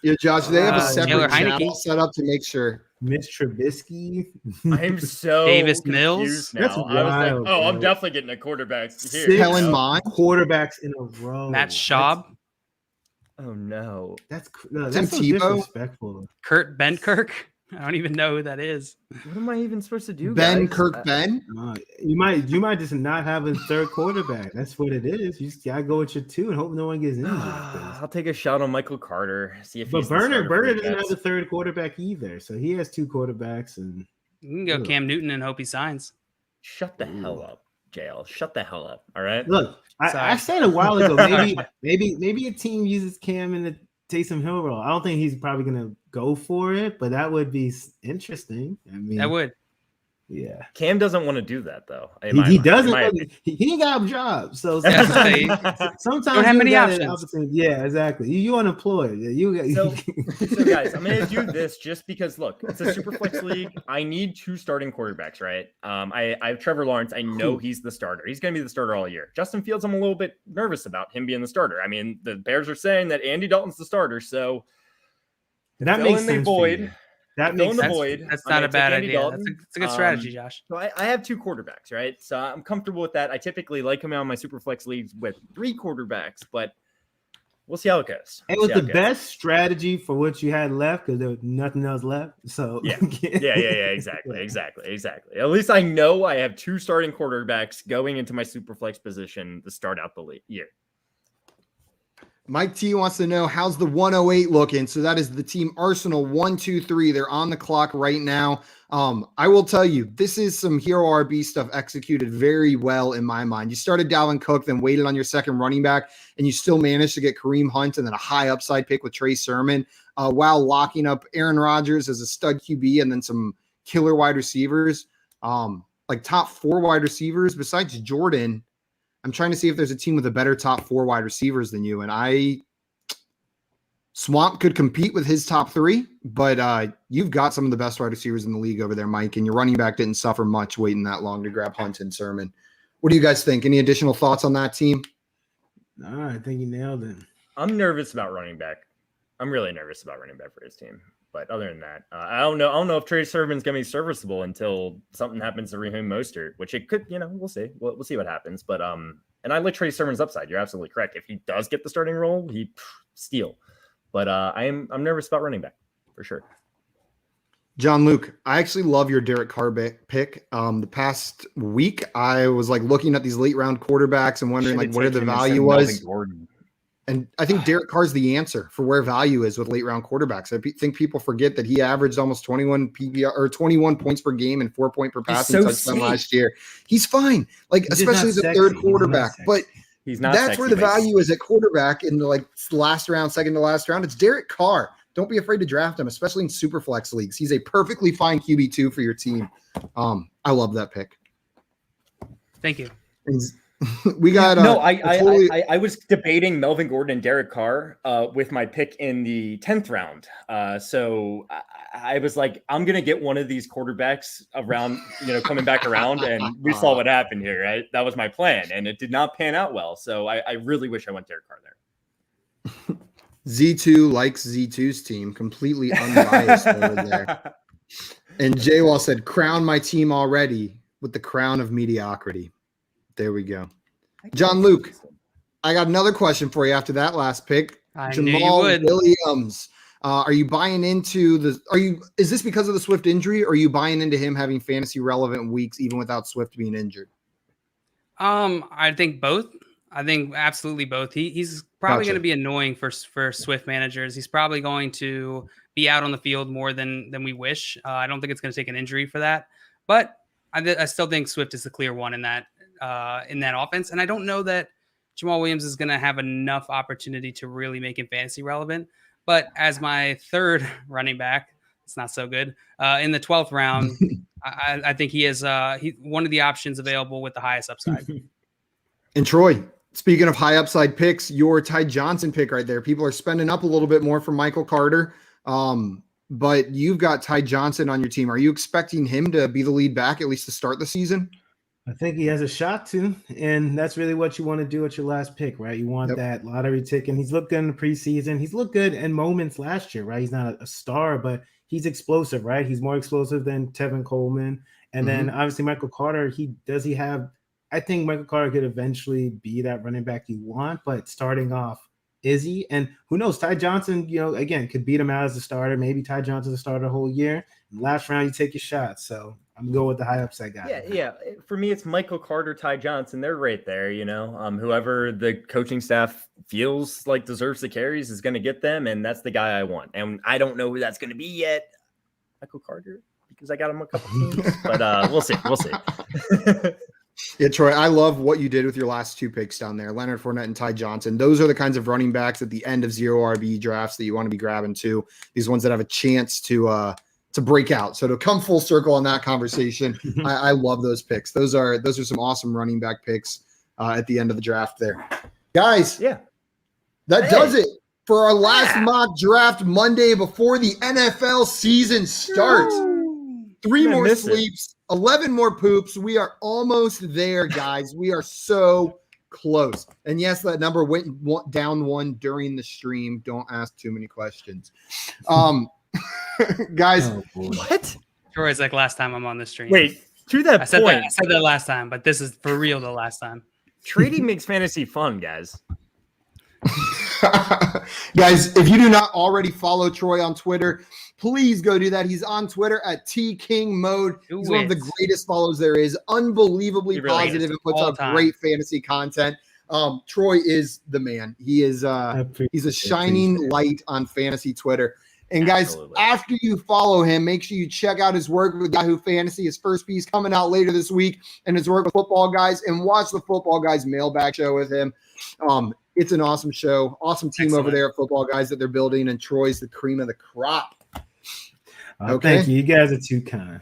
Speaker 1: Yeah, Josh, they have a
Speaker 2: Taylor
Speaker 1: separate channel
Speaker 2: Heineke.
Speaker 1: set up to make sure.
Speaker 4: Mitch Trubisky.
Speaker 3: I'm so
Speaker 2: Davis
Speaker 3: confused
Speaker 2: Mills?
Speaker 3: now.
Speaker 4: That's
Speaker 3: I was like,
Speaker 4: wild,
Speaker 3: oh, I'm
Speaker 4: bro.
Speaker 3: definitely getting a quarterback here.
Speaker 4: Six
Speaker 1: Kellen
Speaker 3: you know?
Speaker 1: Mond.
Speaker 4: quarterbacks in a row.
Speaker 2: Matt Schaub,
Speaker 3: Oh no.
Speaker 4: That's
Speaker 1: Tim
Speaker 4: so
Speaker 1: Tebow?
Speaker 4: disrespectful.
Speaker 2: Kurt Benkirk. I don't even know who that is.
Speaker 3: What am I even supposed to do,
Speaker 1: Ben
Speaker 3: guys?
Speaker 1: Kirk Ben.
Speaker 4: You might just not have a third quarterback. That's what it is. You just gotta go with your two and hope no one gets injured.
Speaker 3: I'll take a shot on Michael Carter. See if
Speaker 4: But
Speaker 3: he's the starter for
Speaker 4: Burner
Speaker 3: the
Speaker 4: doesn't have
Speaker 3: Jets.
Speaker 4: a third quarterback either, so he has two quarterbacks. And
Speaker 2: You can go
Speaker 4: Ugh.
Speaker 2: Cam Newton and hope he signs.
Speaker 3: Shut the hell up, JL. Shut the hell up. All right.
Speaker 4: look, I
Speaker 2: Sorry.
Speaker 4: said a while ago, maybe a team uses Cam in the Taysom Hill role. I don't think he's probably gonna go for it, but that would be interesting. I mean,
Speaker 2: That would.
Speaker 4: yeah.
Speaker 3: Cam doesn't want to do that though.
Speaker 4: He doesn't. He ain't got a job, so
Speaker 2: Yeah,
Speaker 4: sometimes
Speaker 2: don't have
Speaker 4: you
Speaker 2: many
Speaker 4: got an
Speaker 2: options.
Speaker 4: opportunity. Yeah, exactly. You unemployed.
Speaker 3: So guys, I'm gonna do this just because look, it's a super flex league. I need two starting quarterbacks, right? I have Trevor Lawrence. I know he's the starter. He's gonna be the starter all year. Justin Fields, I'm a little bit nervous about him being the starter. I mean, the Bears are saying that Andy Dalton's the starter, so
Speaker 4: that
Speaker 3: fill
Speaker 4: makes
Speaker 3: in the
Speaker 4: sense. for you.
Speaker 3: void.
Speaker 4: That
Speaker 3: Fill
Speaker 4: makes
Speaker 3: in the
Speaker 4: sense.
Speaker 3: void.
Speaker 2: That's
Speaker 3: I'm
Speaker 2: not
Speaker 3: gonna
Speaker 2: a
Speaker 3: take
Speaker 2: bad
Speaker 3: Andy
Speaker 2: idea.
Speaker 3: Dalton.
Speaker 2: That's a good strategy, Josh.
Speaker 3: So I have two quarterbacks, right? So I'm comfortable with that. I typically like coming out of my super flex leagues with three quarterbacks, but we'll see how it goes.
Speaker 4: It
Speaker 3: We'll
Speaker 4: was
Speaker 3: see
Speaker 4: the
Speaker 3: how it goes.
Speaker 4: best strategy for what you had left because there was nothing else left. So
Speaker 3: Yeah. Yeah, exactly. At least I know I have two starting quarterbacks going into my super flex position to start out the year.
Speaker 1: Mike T wants to know how's the 108 looking. So that is the team Arsenal 1, 2, 3. They're on the clock right now. I will tell you, this is some hero RB stuff executed very well in my mind. You started Dalvin Cook, then waited on your second running back, and you still managed to get Kareem Hunt and then a high upside pick with Trey Sermon, while locking up Aaron Rodgers as a stud QB and then some killer wide receivers, like top 4 wide receivers besides Jordan. I'm trying to see if there's a team with a better top 4 wide receivers than you. And Swamp could compete with his top 3, but you've got some of the best wide receivers in the league over there, Mike, and your running back didn't suffer much waiting that long to grab Hunt and Sermon. What do you guys think? Any additional thoughts on that team?
Speaker 4: No, I think you nailed it.
Speaker 3: I'm nervous about running back. I'm really nervous about running back for his team. But other than that, I don't know if Trey Sermon's going to be serviceable until something happens to Raheem Mostert, which it could, we'll see. We'll see what happens. But and I like Trey Sermon's upside. You're absolutely correct. If he does get the starting role, he steal. But I'm nervous about running back for sure.
Speaker 1: John Luke, I actually love your Derek Carr pick. The past week, I was like looking at these late round quarterbacks and wondering like where the value was. And I think Derek Carr's the answer for where value is with late round quarterbacks. I think people forget that he averaged almost 21 PPR or 21 points per game and 4 point per passing touchdown last year. He's fine, like especially as a third quarterback. But
Speaker 3: he's not.
Speaker 1: That's where the value is at quarterback in the like last round, second to last round. It's Derek Carr. Don't be afraid to draft him, especially in super flex leagues. He's a perfectly fine QB2 for your team. I love that pick.
Speaker 2: Thank you.
Speaker 1: We got
Speaker 3: I was debating Melvin Gordon and Derek Carr with my pick in the 10th round. So I was like, I'm gonna get one of these quarterbacks around, coming back around, and we saw what happened here, right? That was my plan, and it did not pan out well. So I really wish I went Derek Carr there.
Speaker 1: Z2 likes Z2's team, completely unbiased over there. And Jaywall said, "Crown my team already with the crown of mediocrity." There we go. John Luke, I got another question for you after that last pick.
Speaker 2: I
Speaker 1: Jamal
Speaker 2: knew you would.
Speaker 1: Williams. Are you buying into is this because of the Swift injury, or are you buying into him having fantasy relevant weeks even without Swift being injured?
Speaker 2: I think both. I think absolutely both. He's probably going to be annoying for Swift managers. He's probably going to be out on the field more than we wish. I don't think it's going to take an injury for that, but I still think Swift is the clear one in that offense. And I don't know that Jamal Williams is going to have enough opportunity to really make him fantasy relevant. But as my third running back, it's not so good. In the 12th round, I think he is one of the options available with the highest upside.
Speaker 1: And Troy, speaking of high upside picks, your Ty Johnson pick right there. People are spending up a little bit more for Michael Carter. But you've got Ty Johnson on your team. Are you expecting him to be the lead back at least to start the season?
Speaker 4: I think he has a shot to, and that's really what you want to do at your last pick, right? You want that lottery ticket. And he's looked good in the preseason. He's looked good in moments last year, right? He's not a star, but he's explosive, right? He's more explosive than Tevin Coleman. And then obviously Michael Carter, I think Michael Carter could eventually be that running back you want, but starting off, is he? And who knows? Ty Johnson, again, could beat him out as a starter. Maybe Ty Johnson's a starter the whole year. Last round, you take your shot. So I'm going with the high upside guy.
Speaker 3: Yeah. For me, it's Michael Carter, Ty Johnson. They're right there. Whoever the coaching staff feels like deserves the carries is going to get them, and that's the guy I want. And I don't know who that's going to be yet. Michael Carter, because I got him a couple teams, but we'll see.
Speaker 1: Yeah, Troy, I love what you did with your last two picks down there, Leonard Fournette and Ty Johnson. Those are the kinds of running backs at the end of zero RB drafts that you want to be grabbing too. These ones that have a chance to break out. So to come full circle on that conversation, I love those picks. Those are some awesome running back picks at the end of the draft there. Guys, that does it for our last mock draft Monday before the NFL season starts. 3 more sleeps, 11 more poops. We are almost there, guys. We are so close. And yes, that number went down 1 during the stream. Don't ask too many questions. Guys,
Speaker 3: what?
Speaker 2: Troy's like, last time I'm on the stream.
Speaker 3: Wait, to that point.
Speaker 2: I said that last time, but this is for real the last time.
Speaker 3: Trading makes fantasy fun, guys.
Speaker 1: Guys, if you do not already follow Troy on Twitter, please go do that. He's on Twitter at TKingMode. He's one of the greatest follows there is. Unbelievably positive and puts out great fantasy content. Troy is the man. He is he's a shining light on fantasy Twitter. And guys, after you follow him, make sure you check out his work with Yahoo Fantasy. His first piece coming out later this week, and his work with Football Guys, and watch the Football Guys mailbag show with him. It's an awesome show. Awesome team over there at Football Guys that they're building, and Troy's the cream of the crop.
Speaker 4: Okay. Thank you. You guys are too kind.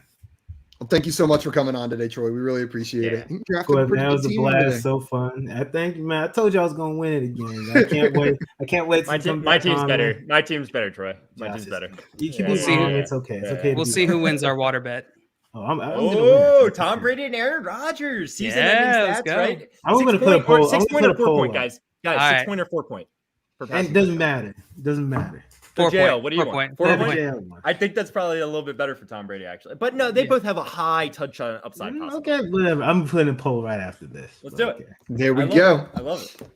Speaker 1: Well, thank you so much for coming on today, Troy. We really appreciate it.
Speaker 4: Cool, that was a blast. So fun. I thank you, man. I told you I was going to win it again. I can't wait. I can't wait.
Speaker 3: My team's better. My team's better, Troy. My team's better.
Speaker 4: You can be wrong. It's okay. It's okay.
Speaker 2: We'll see who wins our water bet.
Speaker 4: I'm gonna win.
Speaker 3: Tom Brady and Aaron Rodgers. Season-ending stats, right?
Speaker 4: I'm going to put a poll.
Speaker 3: 6 point or 4 point, guys. 6 point or 4 point.
Speaker 4: It doesn't matter. It doesn't matter.
Speaker 3: So JL, what do you want? 4
Speaker 4: point?
Speaker 3: I think that's probably a little bit better for Tom Brady, actually. But no, they both have a high touchdown upside.
Speaker 4: Okay, whatever. I'm putting a poll right after this.
Speaker 3: Let's do it.
Speaker 1: There we go.
Speaker 3: I love it.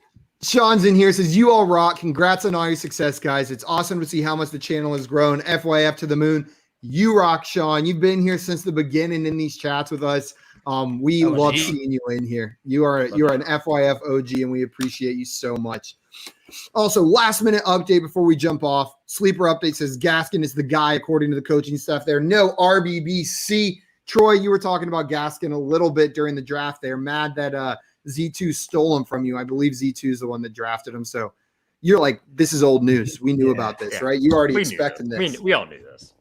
Speaker 1: Sean's in here, says, you all rock. Congrats on all your success, guys. It's awesome to see how much the channel has grown. FYF to the moon. You rock, Sean. You've been here since the beginning in these chats with us. We love seeing you in here. You're an FYF OG, and we appreciate you so much. Also, last minute update before we jump off. Sleeper update says Gaskin is the guy according to the coaching staff there. No RBBC. Troy, you were talking about Gaskin a little bit during the draft there. Mad that Z2 stole him from you. I believe Z2 is the one that drafted him. So you're like, this is old news. We knew about this, right? You already expecting this.
Speaker 3: We all knew this.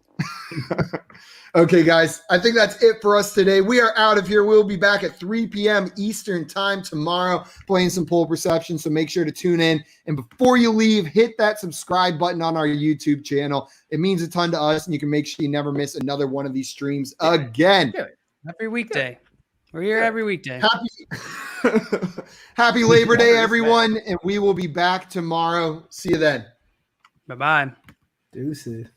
Speaker 1: Okay, guys, I think that's it for us today. We are out of here. We'll be back at 3 p.m. Eastern time tomorrow playing some poll perception, so make sure to tune in. And before you leave, hit that subscribe button on our YouTube channel. It means a ton to us, and you can make sure you never miss another one of these streams again.
Speaker 2: Every weekday. We're here every weekday.
Speaker 1: Happy Labor Day, everyone, and we will be back tomorrow. See you then.
Speaker 2: Bye-bye.
Speaker 4: Deuces.